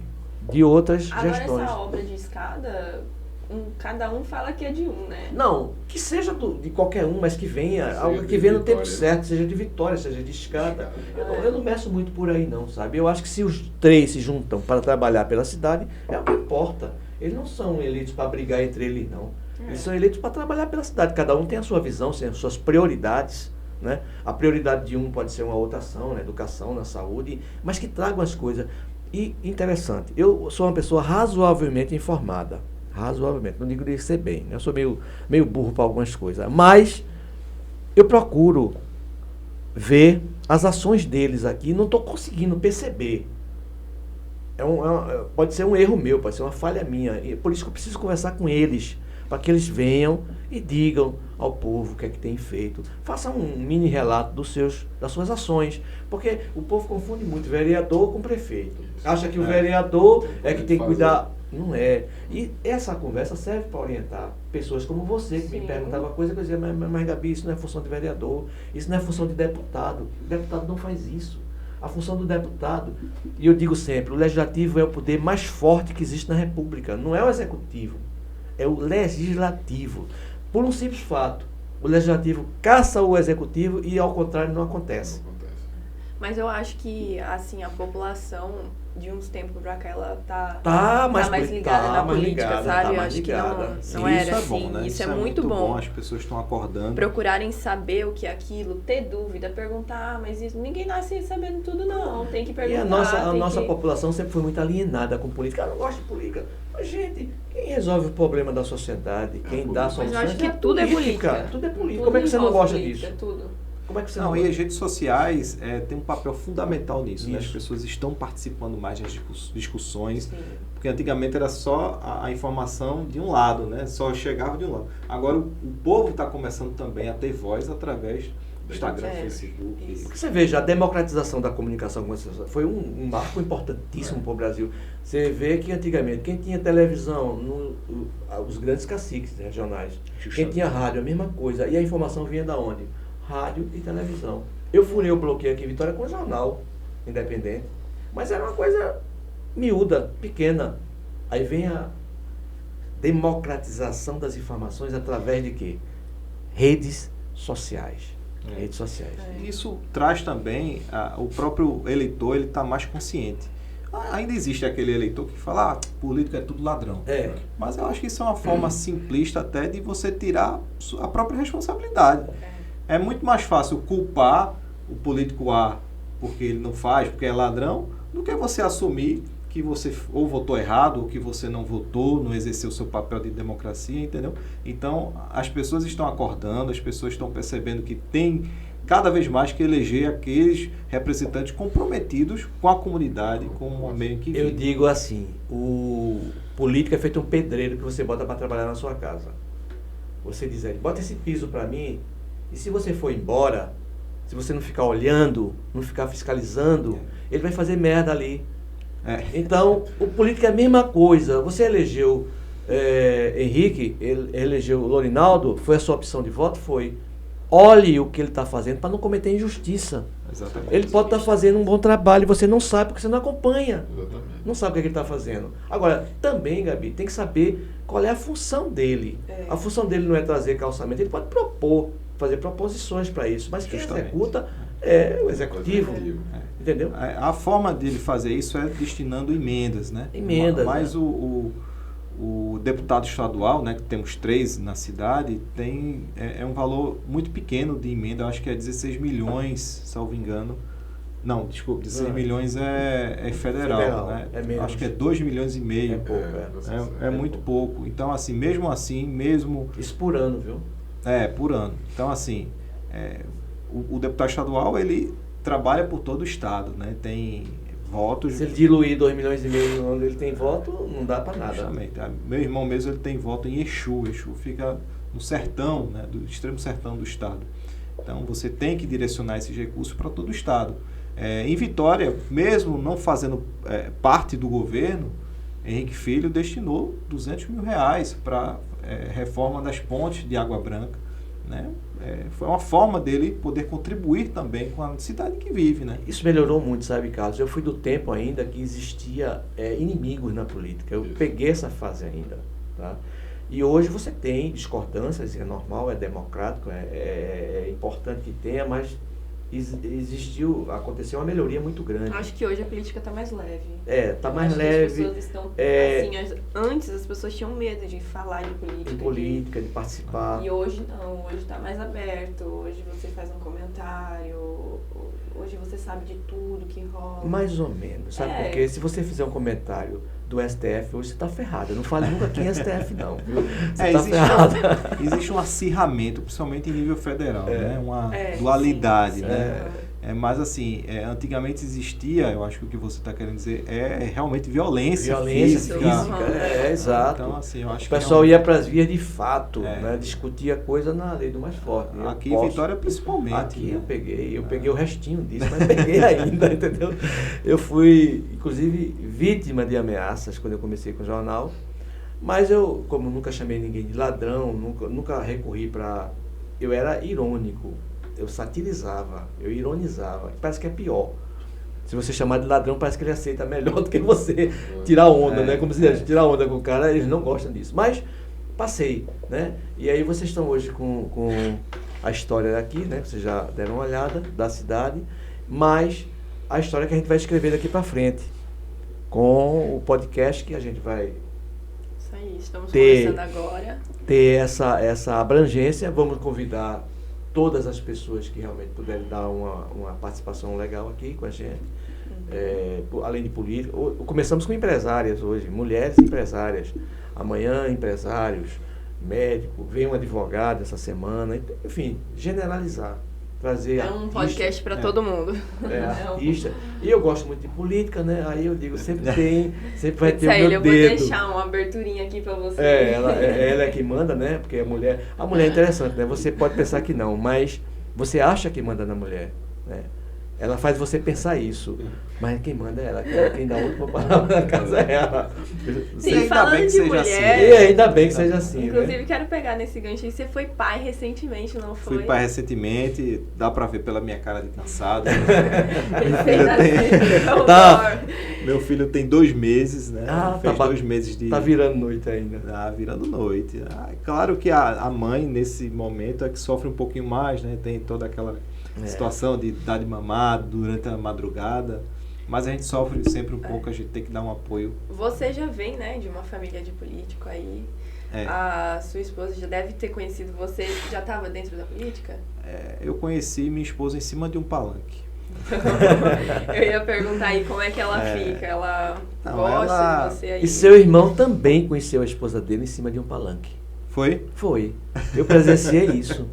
de outras Agora gestões. essa obra de escada, cada um fala que é de um, né? Não, que seja de qualquer um, mas que venha, Seja algo que de venha no tempo Vitória. certo, seja de Vitória, seja de escada. Eu não meço muito por aí não, sabe? Eu acho que se os três se juntam para trabalhar pela cidade, é o que importa. Eles não são eleitos para brigar entre eles, não. Eles são eleitos para trabalhar pela cidade. Cada um tem a sua visão, tem as suas prioridades. Né? A prioridade de um pode ser uma outra ação, na educação, na saúde, mas que tragam as coisas. E interessante, eu sou uma pessoa razoavelmente informada. Razoavelmente, não digo de ser bem, né? Eu sou meio burro para algumas coisas, mas eu procuro ver as ações deles aqui, não estou conseguindo perceber. Pode ser um erro meu, pode ser uma falha minha, e por isso que eu preciso conversar com eles, para que eles venham e digam ao povo o que é que tem feito. Faça um mini relato das suas ações, porque o povo confunde muito vereador com prefeito. Acha que o vereador é que tem que cuidar. Não é. E essa conversa serve para orientar pessoas como você, que me perguntava coisa, que eu dizia, mas Gabi, isso não é função de vereador, isso não é função de deputado. O deputado não faz isso. A função do deputado, e eu digo sempre, o legislativo é o poder mais forte que existe na República, não é o executivo, é o legislativo. Por um simples fato, o legislativo caça o executivo e ao contrário não acontece. Mas eu acho que, assim, a população, de uns tempos pra cá, ela tá mais ligada na política, sabe? Eu acho que não era isso é assim. bom, né? Isso é muito bom. As pessoas estão acordando. Procurarem saber o que é aquilo, ter dúvida, perguntar, mas isso, ninguém nasce sabendo tudo, não. Tem que perguntar. E a nossa população sempre foi muito alienada com política. Eu não gosto de política. Mas, gente, quem resolve o problema da sociedade, quem dá soluções... Mas eu acho que tudo é política. Tudo é política. Como é que você não gosta disso? Tudo. Como é que você Não, não e gosta? as redes sociais têm um papel fundamental nisso, né? As pessoas estão participando mais das discussões, Sim. porque antigamente era só a informação de um lado, né? Só chegava de um lado. Agora o povo está começando também a ter voz através do Instagram, Facebook. Porque você veja, a democratização da comunicação foi um marco importantíssimo para o Brasil. Você vê que antigamente, quem tinha televisão, os grandes caciques regionais, quem tinha rádio, a mesma coisa. E a informação vinha da onde? Rádio e televisão. Eu furei o bloqueio aqui em Vitória com um jornal independente, mas era uma coisa miúda, pequena. Aí vem a democratização das informações através de quê? Redes sociais. Redes sociais. Isso traz também, o próprio eleitor, ele está mais consciente. Ainda existe aquele eleitor que fala, político é tudo ladrão. Mas eu acho que isso é uma forma simplista até de você tirar a própria responsabilidade. É muito mais fácil culpar o político A porque ele não faz, porque é ladrão, do que você assumir que você ou votou errado, ou que você não votou, não exerceu o seu papel de democracia, entendeu? Então, as pessoas estão acordando, as pessoas estão percebendo que tem cada vez mais que eleger aqueles representantes comprometidos com a comunidade, com o meio em que vive. Eu digo assim, o político é feito um pedreiro que você bota para trabalhar na sua casa. Você diz aí, bota esse piso para mim, e se você for embora, se você não ficar olhando, não ficar fiscalizando, ele vai fazer merda ali. Então, o político é a mesma coisa. Você elegeu Henrique, elegeu Lorinaldo, foi a sua opção de voto? Foi. Olhe o que ele está fazendo para não cometer injustiça. Exatamente. Ele pode estar fazendo um bom trabalho e você não sabe porque você não acompanha. Exatamente. Não sabe o que ele está fazendo. Agora, também, Gabi, tem que saber qual é a função dele. A função dele não é trazer calçamento, ele pode propor, fazer proposições para isso, mas quem executa é o executivo. Entendeu? A forma dele fazer isso é destinando emendas, né? Mas o deputado estadual, né, que temos 3 na cidade, tem um valor muito pequeno de emenda, eu acho que é 16 milhões, salvo engano. Não, desculpa, 16 milhões é federal, né? Acho que é 2 milhões e meio. É pouco, é muito pouco. Então, assim, mesmo... Isso por ano, viu? Por ano. Então, assim, o deputado estadual, ele trabalha por todo o estado, né? Tem votos... Se ele diluir 2 milhões e meio no ano, ele tem voto, não dá para nada. Justamente. Meu irmão mesmo, ele tem voto em Exu. Exu fica no sertão, né? Do extremo sertão do estado. Então, você tem que direcionar esses recursos para todo o Estado. Em Vitória, mesmo não fazendo parte do governo, Henrique Filho destinou R$200 mil para reforma das pontes de Água Branca, né? Foi uma forma dele poder contribuir também com a cidade que vive, né? Isso melhorou muito, sabe, Carlos? Eu fui do tempo ainda que existia inimigos na política. Eu peguei essa fase ainda, tá? E hoje você tem discordâncias, é normal, é democrático, é importante que tenha, mas aconteceu uma melhoria muito grande. Acho que hoje a política está mais leve. Está mais leve. As pessoas estão, antes as pessoas tinham medo de falar em política. De participar. E hoje não, hoje está mais aberto, hoje você faz um comentário, hoje você sabe de tudo que rola. Mais ou menos, sabe? Porque se você fizer um comentário do STF, hoje você está ferrado. Eu não falo nunca quem é STF, não. Viu? Você está ferrado. Existe um acirramento, principalmente em nível federal, né? Uma dualidade, né? Mas assim, antigamente existia, eu acho que o que você está querendo dizer é realmente violência física. Exato. Então, assim, eu acho o pessoal ia para as vias de fato, né? Discutia coisa na lei do mais forte. Aqui em Vitória, principalmente. Aqui eu peguei o restinho disso, mas peguei ainda, entendeu? Eu fui, inclusive, vítima de ameaças quando eu comecei com o jornal, mas eu, como nunca chamei ninguém de ladrão, nunca recorri para... Eu era irônico. Eu satirizava, eu ironizava. Parece que é pior. Se você chamar de ladrão, parece que ele aceita melhor do que você tirar onda, né? Como se diz, tirar onda com o cara, eles não gostam disso. Mas passei, né? E aí vocês estão hoje com a história daqui, né? Vocês já deram uma olhada da cidade, mas a história que a gente vai escrever daqui para frente, com o podcast que a gente vai... Isso aí, estamos começando agora. Ter essa abrangência, vamos convidar todas as pessoas que realmente puderem dar uma participação legal aqui com a gente, além de política. Começamos com empresárias hoje, mulheres empresárias, amanhã empresários, médico, vem um advogado essa semana, enfim, generalizar, trazer um podcast para todo mundo. Artista. E eu gosto muito de política, né? Aí eu digo, sempre vai ter o meu eu dedo. Eu vou deixar uma aberturinha aqui para você. Ela é que manda, né? Porque a mulher é interessante, né? Você pode pensar que não, mas você acha que manda na mulher, né? Ela faz você pensar isso, mas quem manda é ela, quem dá última palavra na casa é ela. Sim, falando de mulher... Assim. E ainda bem que seja assim, inclusive, né? Quero pegar nesse gancho aí. Você foi pai recentemente, não foi? Fui pai recentemente, dá pra ver pela minha cara de cansado. Meu filho tem 2 meses, né? Fez 2 meses de... Tá virando noite ainda. Virando noite. Claro que a mãe, nesse momento, é que sofre um pouquinho mais, né? Tem toda aquela... situação de dar de mamar durante a madrugada, mas a gente sofre sempre um pouco, a gente tem que dar um apoio. Você já vem, né, de uma família de político aí, a sua esposa já deve ter conhecido você, já estava dentro da política? Eu conheci minha esposa em cima de um palanque. Eu ia perguntar aí como é que ela fica, ela gosta de você aí? E seu irmão também conheceu a esposa dele em cima de um palanque. Foi? Foi. Eu presenciei isso.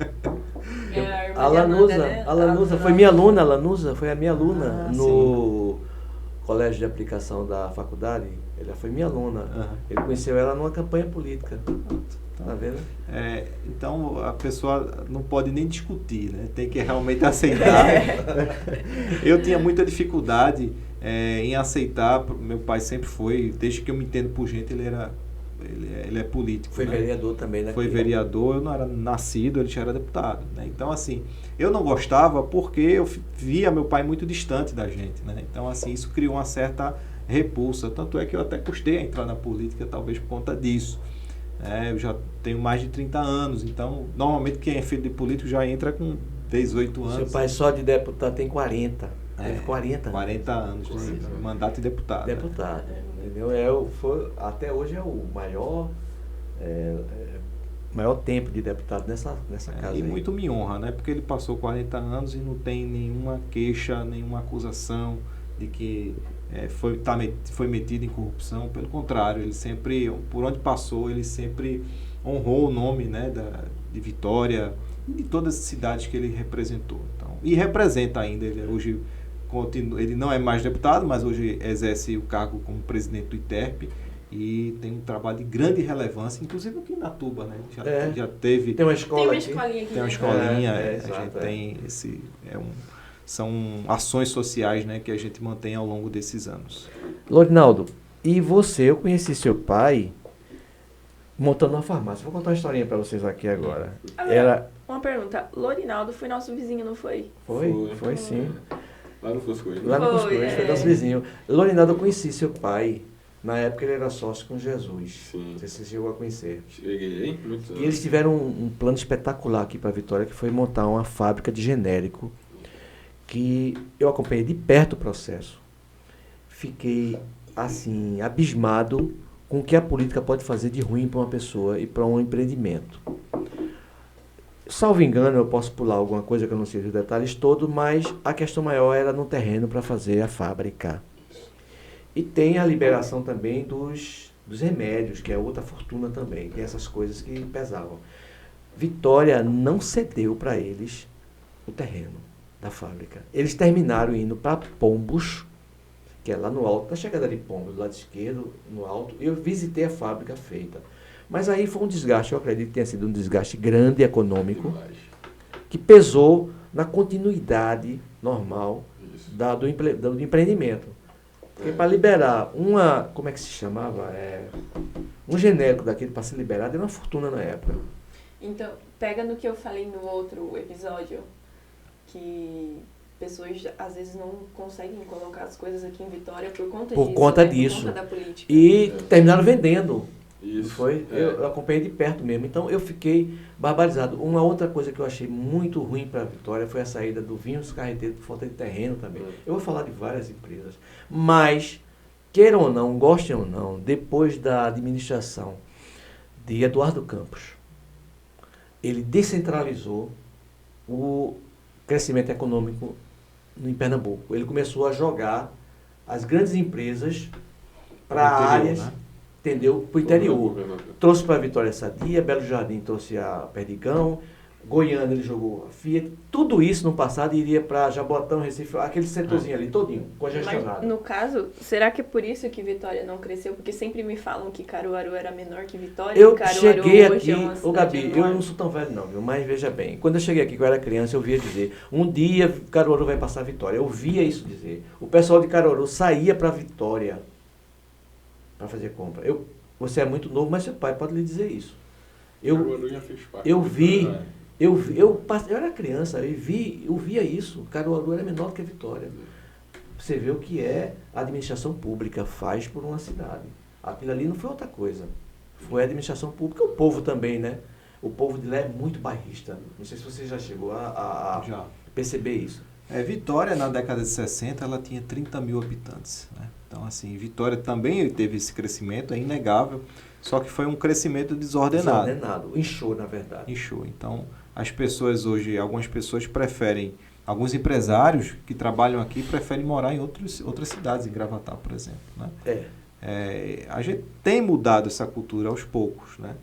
A Lanusa foi minha aluna, a Lanusa foi a minha aluna no colégio de aplicação da faculdade. Ela foi minha aluna. Ele conheceu ela numa campanha política. Tá vendo? Então a pessoa não pode nem discutir, né? Tem que realmente aceitar. Eu tinha muita dificuldade em aceitar. Meu pai sempre foi, desde que eu me entendo por gente, ele é político. Foi vereador também, né? Foi vereador, eu não era nascido, ele já era deputado, né? Então, assim, eu não gostava porque eu via meu pai muito distante da gente, né? Então, assim, isso criou uma certa repulsa. Tanto é que eu até custei a entrar na política, talvez por conta disso. Eu já tenho mais de 30 anos, então, normalmente quem é filho de político já entra com 18 anos. Seu pai só de deputado tem 40. Teve 40 anos de mandato de deputado. Deputado. Né? Entendeu? Até hoje é o maior tempo de deputado nessa casa. E muito me honra, né? Porque ele passou 40 anos e não tem nenhuma queixa, nenhuma acusação de que foi metido em corrupção. Pelo contrário, ele sempre, por onde passou, ele sempre honrou o nome, né, de Vitória e de todas as cidades que ele representou. Então, e representa ainda. Hoje ele não é mais deputado, mas hoje exerce o cargo como presidente do ITERP e tem um trabalho de grande relevância, inclusive aqui na Tuba, né? Já teve... Tem uma Tem escola uma aqui. escolinha aqui. Tem uma dentro. escolinha, a exato, gente tem são ações sociais, né, que a gente mantém ao longo desses anos. Lorinaldo, e você, eu conheci seu pai montando uma farmácia. Vou contar uma historinha para vocês aqui agora. Agora, uma pergunta. Lorinaldo foi nosso vizinho, não foi? Foi sim. Lá no Fuscoí. Lá no Foi, Cuscuz, foi é. nosso vizinho. Lorinaldo, eu conheci seu pai. Na época ele era sócio com Jesus. Sim. Não sei se você chegou a conhecer. Cheguei, hein? Muitos E anos. eles tiveram um plano espetacular aqui para Vitória, que foi montar uma fábrica de genérico, que eu acompanhei de perto o processo. Fiquei, assim, abismado com o que a política pode fazer de ruim para uma pessoa e para um empreendimento. Salvo engano, eu posso pular alguma coisa que eu não sei os detalhes todos, mas a questão maior era no terreno para fazer a fábrica. E tem a liberação também dos remédios, que é outra fortuna também. Tem essas coisas que pesavam. Vitória não cedeu para eles o terreno da fábrica. Eles terminaram indo para Pombos, que é lá no alto, na chegada de Pombos, do lado esquerdo, no alto. Eu visitei a fábrica feita. Mas aí foi um desgaste, eu acredito que tenha sido um desgaste grande econômico, que pesou na continuidade normal do empreendimento. Porque para liberar como é que se chamava? Um genérico daquele para ser liberado era uma fortuna na época. Então, pega no que eu falei no outro episódio, que pessoas às vezes não conseguem colocar as coisas aqui em Vitória por conta Por disso. conta né? disso. Por conta da política. E terminaram vendendo. Isso. Foi? Eu acompanhei de perto mesmo. Então eu fiquei barbarizado. Uma outra coisa que eu achei muito ruim para a Vitória foi a saída do Vinhos Carreteiro por falta de terreno também. Eu vou falar de várias empresas. Mas, queiram ou não, gostem ou não, depois da administração de Eduardo Campos, ele descentralizou o crescimento econômico em Pernambuco. Ele começou a jogar as grandes empresas para áreas, né? entendeu? Para o interior. Trouxe para a Vitória Sadia, Belo Jardim trouxe a Perdigão, Goiânia ele jogou a Fiat. Tudo isso no passado iria para Jabotão, Recife, aquele setorzinho ali todinho, congestionado. Mas, no caso, será que é por isso que Vitória não cresceu? Porque sempre me falam que Caruaru era menor que Vitória. Eu e Caruaru cheguei hoje aqui, é uma ô Gabi, cidade eu enorme. não sou tão velho não, viu? Mas veja bem, quando eu cheguei aqui, quando eu era criança, eu via dizer, um dia Caruaru vai passar Vitória. Eu via isso dizer. O pessoal de Caruaru saía para Vitória para fazer compra. Você é muito novo, mas seu pai pode lhe dizer isso. Eu era criança, eu via isso. Caruaru era menor do que a Vitória. Você vê o que a administração pública faz por uma cidade. Aquilo ali não foi outra coisa. Foi a administração pública, o povo também, né? O povo de lá é muito bairrista. Não sei se você já chegou a perceber isso. Vitória, na década de 60, ela tinha 30 mil habitantes, né? Então, assim, Vitória também teve esse crescimento, é inegável, só que foi um crescimento desordenado. Inchou, na verdade. Inchou. Então, as pessoas hoje, algumas pessoas preferem, alguns empresários que trabalham aqui preferem morar em outras cidades, em Gravatar, por exemplo, né? A gente tem mudado essa cultura aos poucos, né?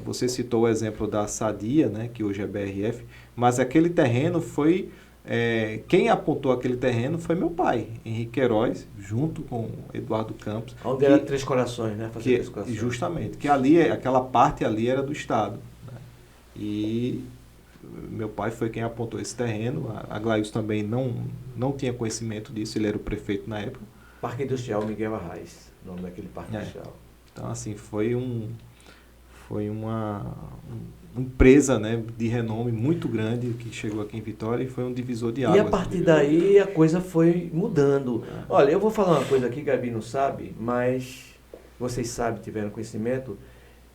Você citou o exemplo da Sadia, né, que hoje é BRF, mas aquele terreno foi... quem apontou aquele terreno foi meu pai, Henrique Queiroz, junto com Eduardo Campos. Onde era Três Corações, né? Três Corações. Justamente, que aquela parte ali era do Estado, né? E meu pai foi quem apontou esse terreno. A Glailson também não tinha conhecimento disso, ele era o prefeito na época. Parque Industrial Miguel Arraes, o nome daquele parque industrial. Então, assim, foi uma empresa, né, de renome muito grande que chegou aqui em Vitória e foi um divisor de águas. E a partir daí a coisa foi mudando. Olha, eu vou falar uma coisa aqui, Gabi não sabe, mas vocês sabem, tiveram conhecimento.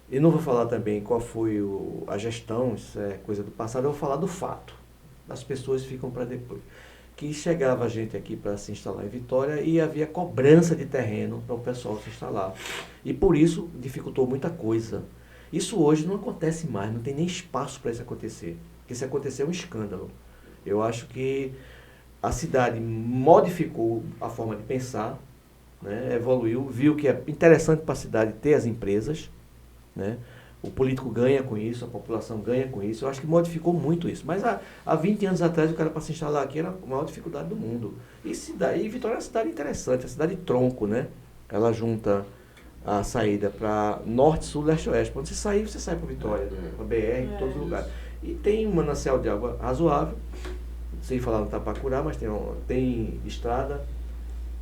Eu não vou falar também qual foi a gestão, isso é coisa do passado, eu vou falar do fato. As pessoas ficam para depois. Que chegava gente aqui para se instalar em Vitória e havia cobrança de terreno para o pessoal se instalar. E por isso dificultou muita coisa. Isso hoje não acontece mais, não tem nem espaço para isso acontecer. Porque se acontecer é um escândalo. Eu acho que a cidade modificou a forma de pensar, né, evoluiu, viu que é interessante para a cidade ter as empresas, né, o político ganha com isso, a população ganha com isso. Eu acho que modificou muito isso. Mas há 20 anos atrás, o cara para se instalar aqui era a maior dificuldade do mundo. E Vitória é uma cidade interessante, é uma cidade tronco, né? Ela junta a saída para norte, sul, leste, oeste. Quando você sai para Vitória, para BR, em todos os lugares. E tem um manancial de água razoável, sem falar no Tapacurá, mas tem estrada,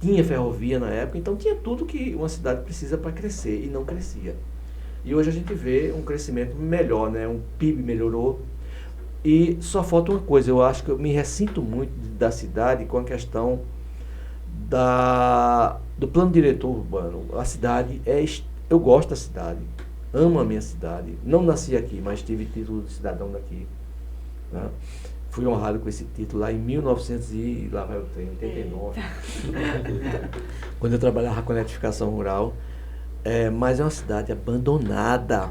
tinha ferrovia na época, então tinha tudo que uma cidade precisa para crescer e não crescia. E hoje a gente vê um crescimento melhor, né? Um PIB melhorou. E só falta uma coisa, eu acho que eu me ressinto muito da cidade com a questão do plano diretor urbano. A cidade eu gosto da cidade, amo a minha cidade. Não nasci aqui, mas tive título de cidadão daqui. Né? Fui honrado com esse título lá em 1989, quando eu trabalhava com eletrificação rural. Mas é uma cidade abandonada.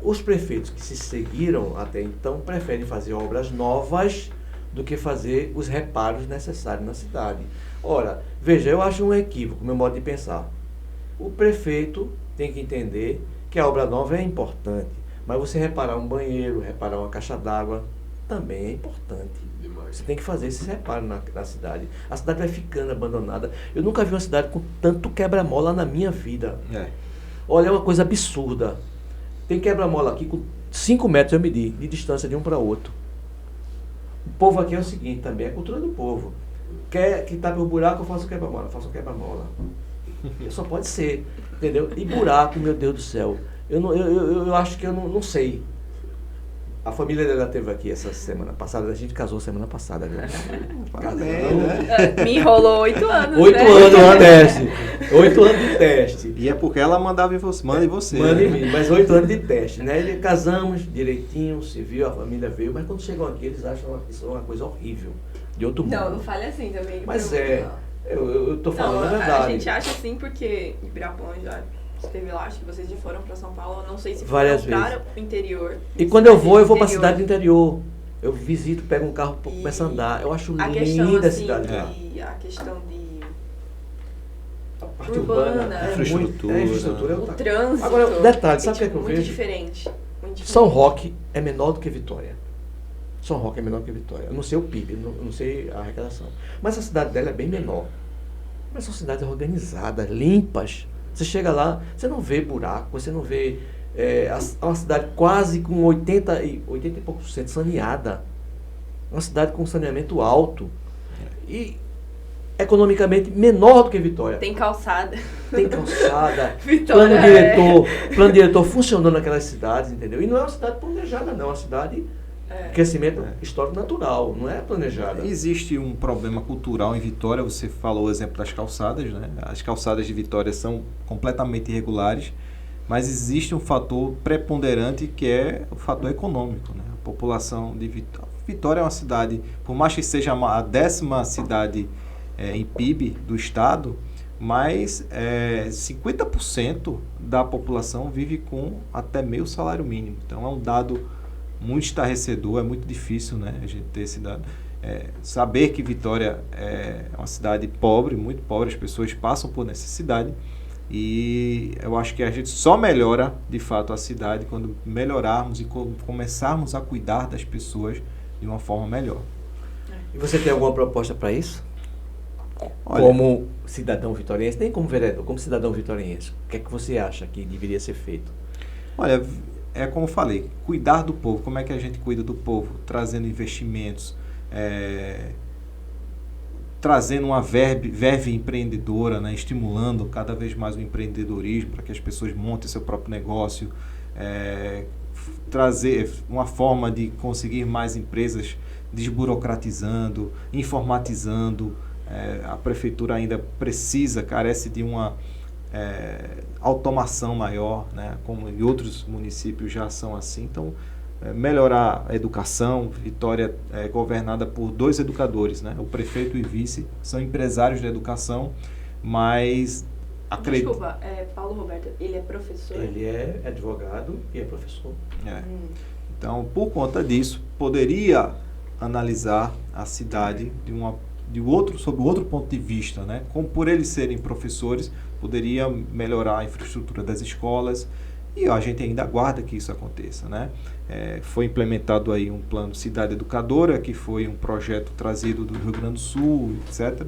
Os prefeitos que se seguiram até então preferem fazer obras novas do que fazer os reparos necessários na cidade. Ora, veja, eu acho um equívoco, meu modo de pensar. O prefeito tem que entender que a obra nova é importante, mas você reparar um banheiro, reparar uma caixa d'água, também é importante. Você tem que fazer esses reparos na cidade. A cidade vai ficando abandonada. Eu nunca vi uma cidade com tanto quebra-mola na minha vida. Olha, é uma coisa absurda. Tem quebra-mola aqui com 5 metros, eu medi, de distância de um para outro. O povo aqui é o seguinte também, é a cultura do povo. Quer que tape o buraco, eu faço quebra-mola, Só pode ser, entendeu? E buraco, meu Deus do céu. Eu acho que eu não sei. A família dela esteve aqui essa semana passada, a gente casou semana passada, viu? Me enrolou 8 anos, 8 anos de teste. 8 anos de teste. E é porque ela mandava em você, manda em você. Manda em mim, mas 8 anos de teste, né? E casamos direitinho, se viu, a família veio, mas quando chegam aqui eles acham isso uma coisa horrível, de outro mundo. Não fale assim também. Mas eu tô falando a verdade. A gente acha assim porque Ibirapuã já esteve lá, acho que vocês já foram para São Paulo, não sei se várias foram vezes. para o interior. E quando eu vou para a cidade do interior. Eu visito, pego um carro, começo a andar. Eu acho linda a cidade lá. A questão de a parte urbana, infraestrutura. O trânsito. Agora, detalhe, sabe o que é que eu muito vejo? Diferente. São Roque é menor do que Vitória. São Roque é menor do que Vitória. Eu não sei o PIB, não sei a arrecadação. Mas a cidade dela é bem menor. Mas são cidades organizadas, limpas. Você chega lá, você não vê buraco, você não vê... É uma cidade quase com 80 e poucos por cento saneada. Uma cidade com saneamento alto. E economicamente menor do que Vitória. Tem calçada. Plano diretor funcionando naquelas cidades, entendeu? E não é uma cidade planejada, não. É uma cidade de crescimento histórico natural, não é planejada. Existe um problema cultural em Vitória, você falou o exemplo das calçadas, né? As calçadas de Vitória são completamente irregulares, mas existe um fator preponderante que é o fator econômico, né? A população de Vitória. Vitória é uma cidade, por mais que seja a 10ª cidade em PIB do estado, mas 50% da população vive com até meio salário mínimo. Então é um dado muito estarrecedor, é muito difícil, né, a gente ter esse dado. Saber que Vitória é uma cidade pobre, muito pobre, as pessoas passam por necessidade, e eu acho que a gente só melhora de fato a cidade quando melhorarmos e começarmos a cuidar das pessoas de uma forma melhor. E você tem alguma proposta para isso? Olha, como cidadão vitoriense, nem como vereador, como cidadão vitoriense, o que é que você acha que deveria ser feito? Olha, é como eu falei, cuidar do povo. Como é que a gente cuida do povo? Trazendo investimentos, trazendo uma verve empreendedora, né? Estimulando cada vez mais o empreendedorismo para que as pessoas montem seu próprio negócio, trazer uma forma de conseguir mais empresas, desburocratizando, informatizando. A prefeitura ainda carece de uma automação maior, né? Como em outros municípios já são assim. Então, melhorar a educação. Vitória é governada por 2 educadores, né? O prefeito e o vice são empresários da educação, mas acredito... Desculpa, Paulo Roberto, ele é professor? Ele é advogado e é professor. Então, por conta disso, poderia analisar a cidade sob outro ponto de vista, né? Como por eles serem professores, poderia melhorar a infraestrutura das escolas, e a gente ainda aguarda que isso aconteça, né? Foi implementado aí um plano Cidade Educadora, que foi um projeto trazido do Rio Grande do Sul, etc.,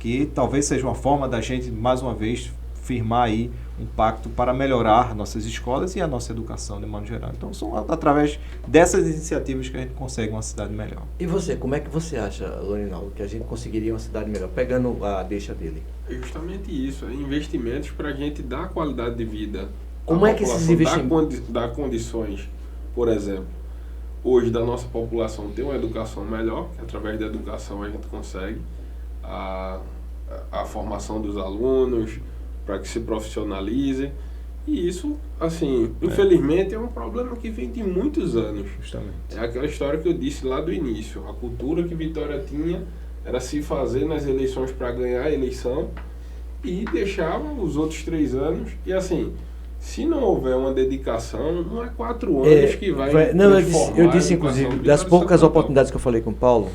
que talvez seja uma forma da gente, mais uma vez, firmar aí um pacto para melhorar nossas escolas e a nossa educação de modo geral. Então, são através dessas iniciativas que a gente consegue uma cidade melhor. E você, como é que você acha, Lorinaldo, que a gente conseguiria uma cidade melhor? Pegando a deixa dele. É justamente isso, investimentos para a gente dar qualidade de vida. Como é que esses investimentos... Dar condições, por exemplo, hoje da nossa população ter uma educação melhor, que através da educação a gente consegue a formação dos alunos, para que se profissionalize. E isso, assim, infelizmente é um problema que vem de muitos anos. Justamente. É aquela história que eu disse lá do início. A cultura que Vitória tinha era se fazer nas eleições para ganhar a eleição e deixava os outros 3 anos. E assim, se não houver uma dedicação, não é 4 anos que vai Não, transformar eu disse a educação inclusive, de das Vitória poucas Santo oportunidades que eu falei com o Paulo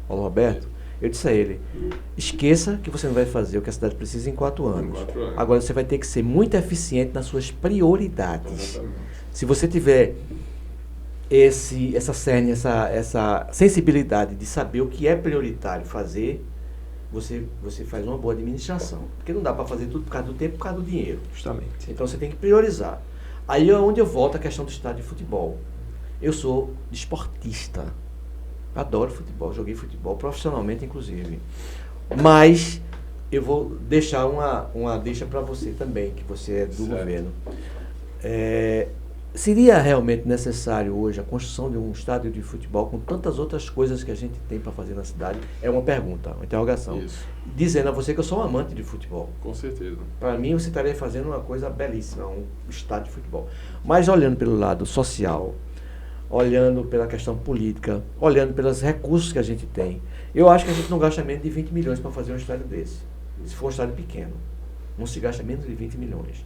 Roberto, eu disse a ele, esqueça que você não vai fazer o que a cidade precisa em 4 anos. 4 anos. Agora você vai ter que ser muito eficiente nas suas prioridades. Exatamente. Se você tiver essa cerne, essa sensibilidade de saber o que é prioritário fazer, você faz uma boa administração. Porque não dá para fazer tudo por causa do tempo, por causa do dinheiro. Justamente. Então você tem que priorizar. Aí é onde eu volto à questão do estádio de futebol. Eu sou desportista. Adoro futebol, joguei futebol profissionalmente, inclusive. Mas eu vou deixar uma deixa para você também, que você é do governo. Seria realmente necessário hoje a construção de um estádio de futebol com tantas outras coisas que a gente tem para fazer na cidade? É uma pergunta, uma interrogação. Isso. Dizendo a você que eu sou um amante de futebol. Com certeza. Para mim, você estaria fazendo uma coisa belíssima, um estádio de futebol. Mas olhando pelo lado social, olhando pela questão política, olhando pelos recursos que a gente tem, eu acho que a gente não gasta menos de 20 milhões para fazer um estádio desse. Se for um estádio pequeno, não se gasta menos de 20 milhões.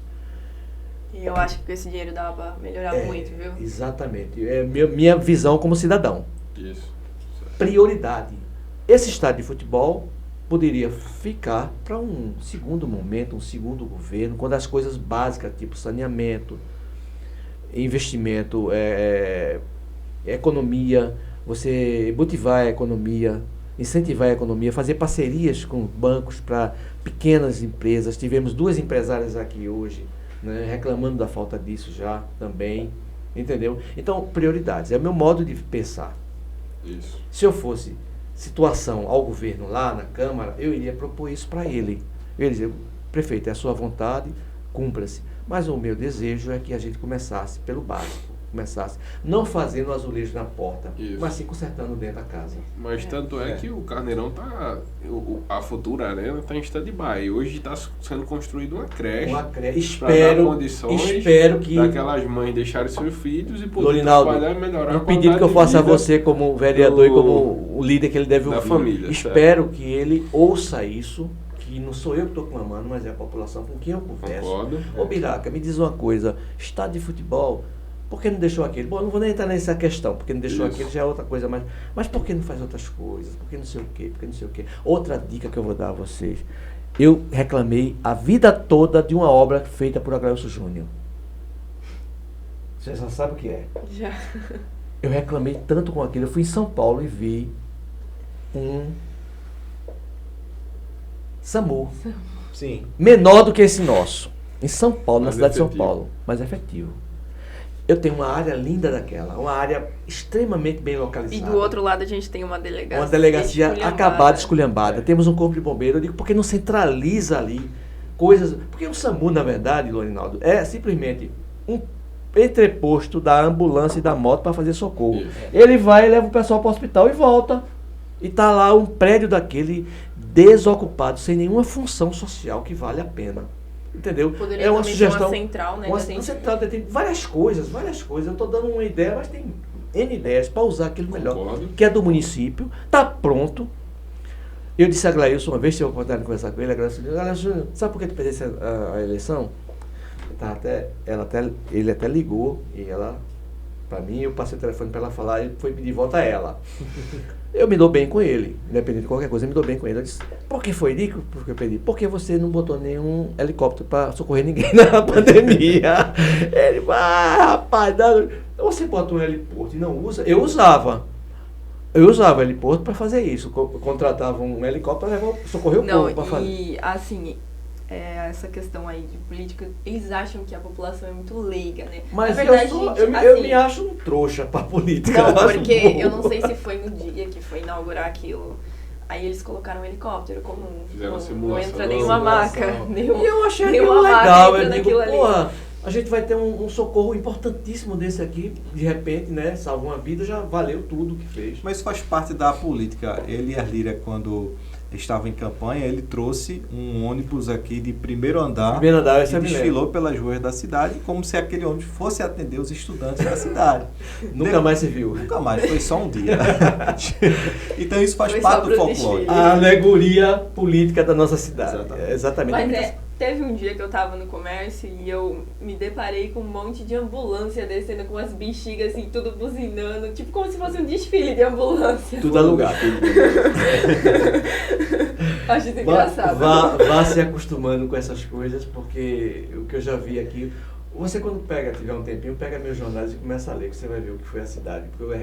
E eu acho que esse dinheiro dá para melhorar muito, viu? Exatamente. É minha visão como cidadão. Isso. Prioridade. Esse estádio de futebol poderia ficar para um segundo momento, um segundo governo, quando as coisas básicas, tipo saneamento, investimento, economia, você motivar a economia, incentivar a economia, fazer parcerias com bancos para pequenas empresas. Tivemos 2 empresárias aqui hoje, né, reclamando da falta disso já também, entendeu? Então, prioridades, é o meu modo de pensar. Isso. Se eu fosse situação ao governo lá na Câmara, eu iria propor isso para ele. Eu ia dizer, prefeito, é a sua vontade, cumpra-se. Mas o meu desejo é que a gente começasse pelo básico. Começasse não fazendo azulejo na porta, Isso. mas sim consertando dentro da casa. Mas tanto é que o Carneirão a futura arena está em stand-by. Hoje está sendo construída uma creche. Espero que daquelas mães deixarem seus filhos e poder Lorinaldo, trabalhar e melhorar um pedido que eu faço a você como vereador e como o líder que ele deve da ouvir. família, Espero que ele ouça isso, que não sou eu que estou clamando, mas é a população com quem eu converso. Concordo. Ô Biraca, me diz uma coisa, estádio de futebol, por que não deixou aquele? Bom, não vou nem entrar nessa questão, porque não deixou aquele já é outra coisa, mas por que não faz outras coisas? Por que não sei o quê? Por que não sei o quê? Outra dica que eu vou dar a vocês. Eu reclamei a vida toda de uma obra feita por Agrailson Júnior. Você já sabe o que é? Já. Eu reclamei tanto com aquilo. Eu fui em São Paulo e vi um SAMU. Sim. Menor do que esse nosso. Em São Paulo, na Mais cidade de São efetivo. Paulo. Mais efetivo. Eu tenho uma área linda daquela. Uma área extremamente bem localizada. E do outro lado a gente tem uma delegacia. Uma delegacia esculhambada. acabada, esculhambada. Temos um corpo de bombeiro. Eu digo, por que não centraliza ali coisas... Porque o SAMU, na verdade, Lorinaldo, é simplesmente um entreposto da ambulância e da moto para fazer socorro. Isso. Ele vai e leva o pessoal para o hospital e volta. E tá lá um prédio daquele desocupado, sem nenhuma função social que vale a pena. Entendeu? Poderia é uma também sugestão. ter uma central, né? Uma Assim, central, tem várias coisas. Eu estou dando uma ideia, mas tem N ideias para usar aquilo melhor. Concordo. Que é do município, está pronto. Eu disse a Glailson, uma vez tive a oportunidade de conversar com ele, a Glailson, sabe por que tu perdesse a eleição? Ele até ligou e ela, para mim, eu passei o telefone para ela falar, ele foi pedir volta a ela. Eu me dou bem com ele, independente de qualquer coisa, eu me dou bem com ele. Eu disse, por que foi, Nico? Porque eu pedi. Porque você não botou nenhum helicóptero para socorrer ninguém na pandemia. Ele, rapaz, você bota um heliporto e não usa? Eu usava o heliporto para fazer isso. Eu contratava um helicóptero para socorrer o povo para fazer. E assim, essa questão aí de política, eles acham que a população é muito leiga, né? Mas na verdade, eu me acho um trouxa pra política. Não, eu porque eu não sei se foi no dia que foi inaugurar aquilo. Aí eles colocaram um helicóptero comum. Não entra nenhuma maca. E eu achei aquilo nenhuma maca legal. entra Eu digo, naquilo ali. porra, a gente vai ter um socorro importantíssimo desse aqui. De repente, né? Salva uma vida, já valeu tudo que fez. Mas isso faz parte da política. Elias Lira, quando estava em campanha, ele trouxe um ônibus aqui de primeiro andar eu e desfilou pelas ruas da cidade, como se aquele ônibus fosse atender os estudantes da cidade. Nunca mais se viu. Nunca mais, foi só um dia. Então isso faz Foi parte só do pro folclore. desfile. A alegoria política da nossa cidade. Exatamente. Exatamente. Mas teve um dia que eu tava no comércio e eu me deparei com um monte de ambulância descendo com umas bexigas assim, tudo buzinando, tipo como se fosse um desfile de ambulância. Tudo alugado. Acho isso engraçado. Vá se acostumando com essas coisas, porque o que eu já vi aqui... Você quando tiver um tempinho, pega meus jornais e começa a ler, que você vai ver o que foi a cidade. Porque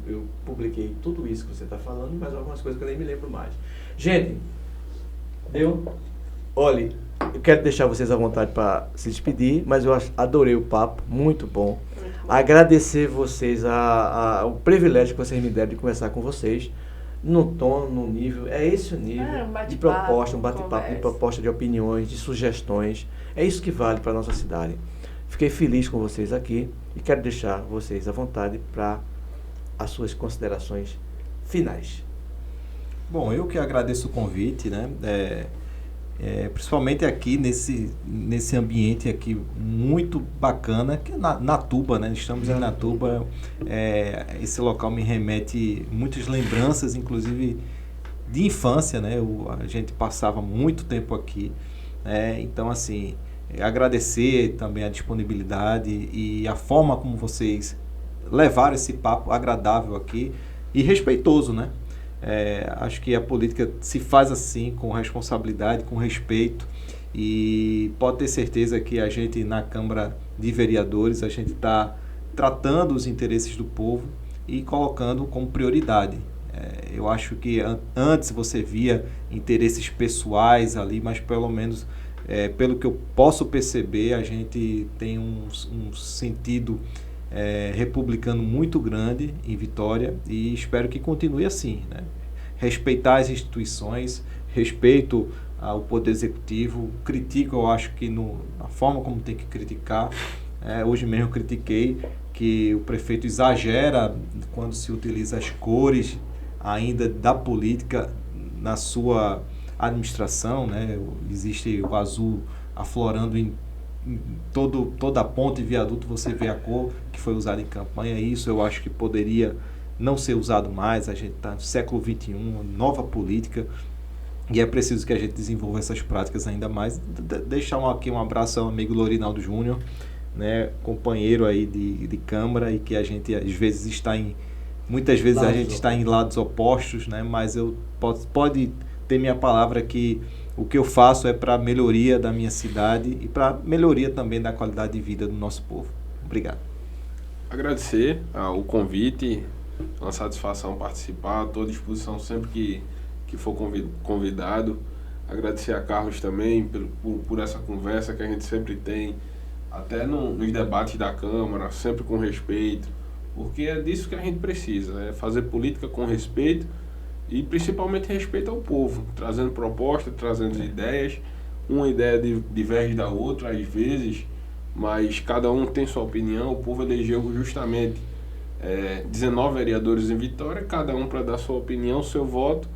eu publiquei tudo isso que você está falando, mas algumas coisas que eu nem me lembro mais. Gente, deu? Olha, eu quero deixar vocês à vontade para se despedir, mas eu adorei o papo, muito bom. Agradecer vocês o privilégio que vocês me deram de conversar com vocês, no tom, no nível, é esse o nível de proposta, um bate-papo, de proposta de opiniões, de sugestões. É isso que vale para a nossa cidade. Fiquei feliz com vocês aqui e quero deixar vocês à vontade para as suas considerações finais. Bom, eu que agradeço o convite, né? Principalmente aqui nesse ambiente aqui muito bacana, que é Natuba, né? Estamos em Natuba. Esse local me remete muitas lembranças, inclusive de infância, né? A gente passava muito tempo aqui. Então, assim, agradecer também a disponibilidade e a forma como vocês levaram esse papo agradável aqui e respeitoso, né? Acho que a política se faz assim, com responsabilidade, com respeito, e pode ter certeza que a gente na Câmara de Vereadores, a gente está tratando os interesses do povo e colocando como prioridade. Eu acho que antes você via interesses pessoais ali, mas pelo menos, pelo que eu posso perceber, a gente tem um sentido republicano muito grande em Vitória e espero que continue assim, né? Respeitar as instituições, respeito ao Poder Executivo, critico, eu acho que na forma como tem que criticar. Hoje mesmo eu critiquei que o prefeito exagera quando se utiliza as cores ainda da política na sua administração, né? Existe o azul aflorando em toda a ponte e viaduto, você vê a cor que foi usada em campanha. Isso eu acho que poderia não ser usado mais. A gente está no século XXI, uma nova política, e é preciso que a gente desenvolva essas práticas ainda mais. Deixar aqui um abraço ao amigo Lorinaldo Júnior, né, companheiro aí de Câmara, e que a gente às vezes muitas vezes a gente está em lados opostos, né, mas pode ter minha palavra que o que eu faço é para a melhoria da minha cidade e para a melhoria também da qualidade de vida do nosso povo. Obrigado. Agradecer o convite, uma satisfação participar, estou à disposição sempre que for convidado. Agradecer a Carlos também por essa conversa que a gente sempre tem, até nos debates da Câmara, sempre com respeito, porque é disso que a gente precisa, fazer política com respeito, e principalmente respeito ao povo, trazendo propostas, trazendo ideias. Uma ideia diverge da outra às vezes, mas cada um tem sua opinião. O povo elegeu justamente 19 vereadores em Vitória, cada um para dar sua opinião, seu voto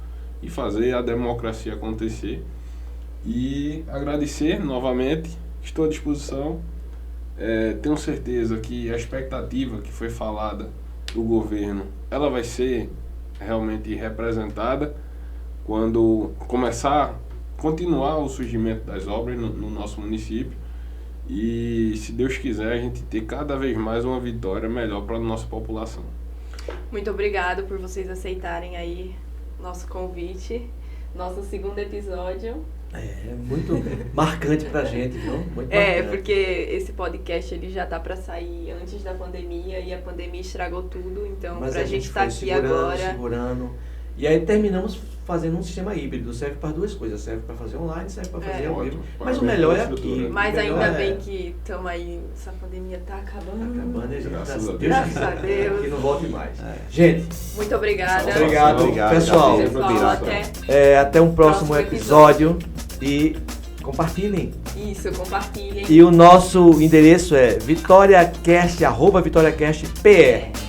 e fazer a democracia acontecer. E agradecer novamente, estou à disposição. Tenho certeza que a expectativa que foi falada do governo, ela vai ser realmente representada quando continuar o surgimento das obras no nosso município, e se Deus quiser a gente ter cada vez mais uma vitória melhor para a nossa população. Muito obrigado por vocês aceitarem aí nosso convite, nosso segundo episódio. Muito marcante pra gente, viu? Muito marcante. Porque esse podcast ele já tá para sair antes da pandemia, e a pandemia estragou tudo, então mas pra gente estar aqui agora... segurando. E aí terminamos fazendo um sistema híbrido, serve para duas coisas, serve para fazer online, serve para fazer ao vivo. Mas o melhor é aqui. Mas ainda bem que estamos aí, essa pandemia tá acabando. Acabando, e a gente Graças a Deus. Que não volte mais. Gente, muito obrigada. Obrigado, pessoal. Até um próximo episódio e compartilhem. Isso, compartilhem. E o nosso endereço é vitoriacast@vitoriacast.pe.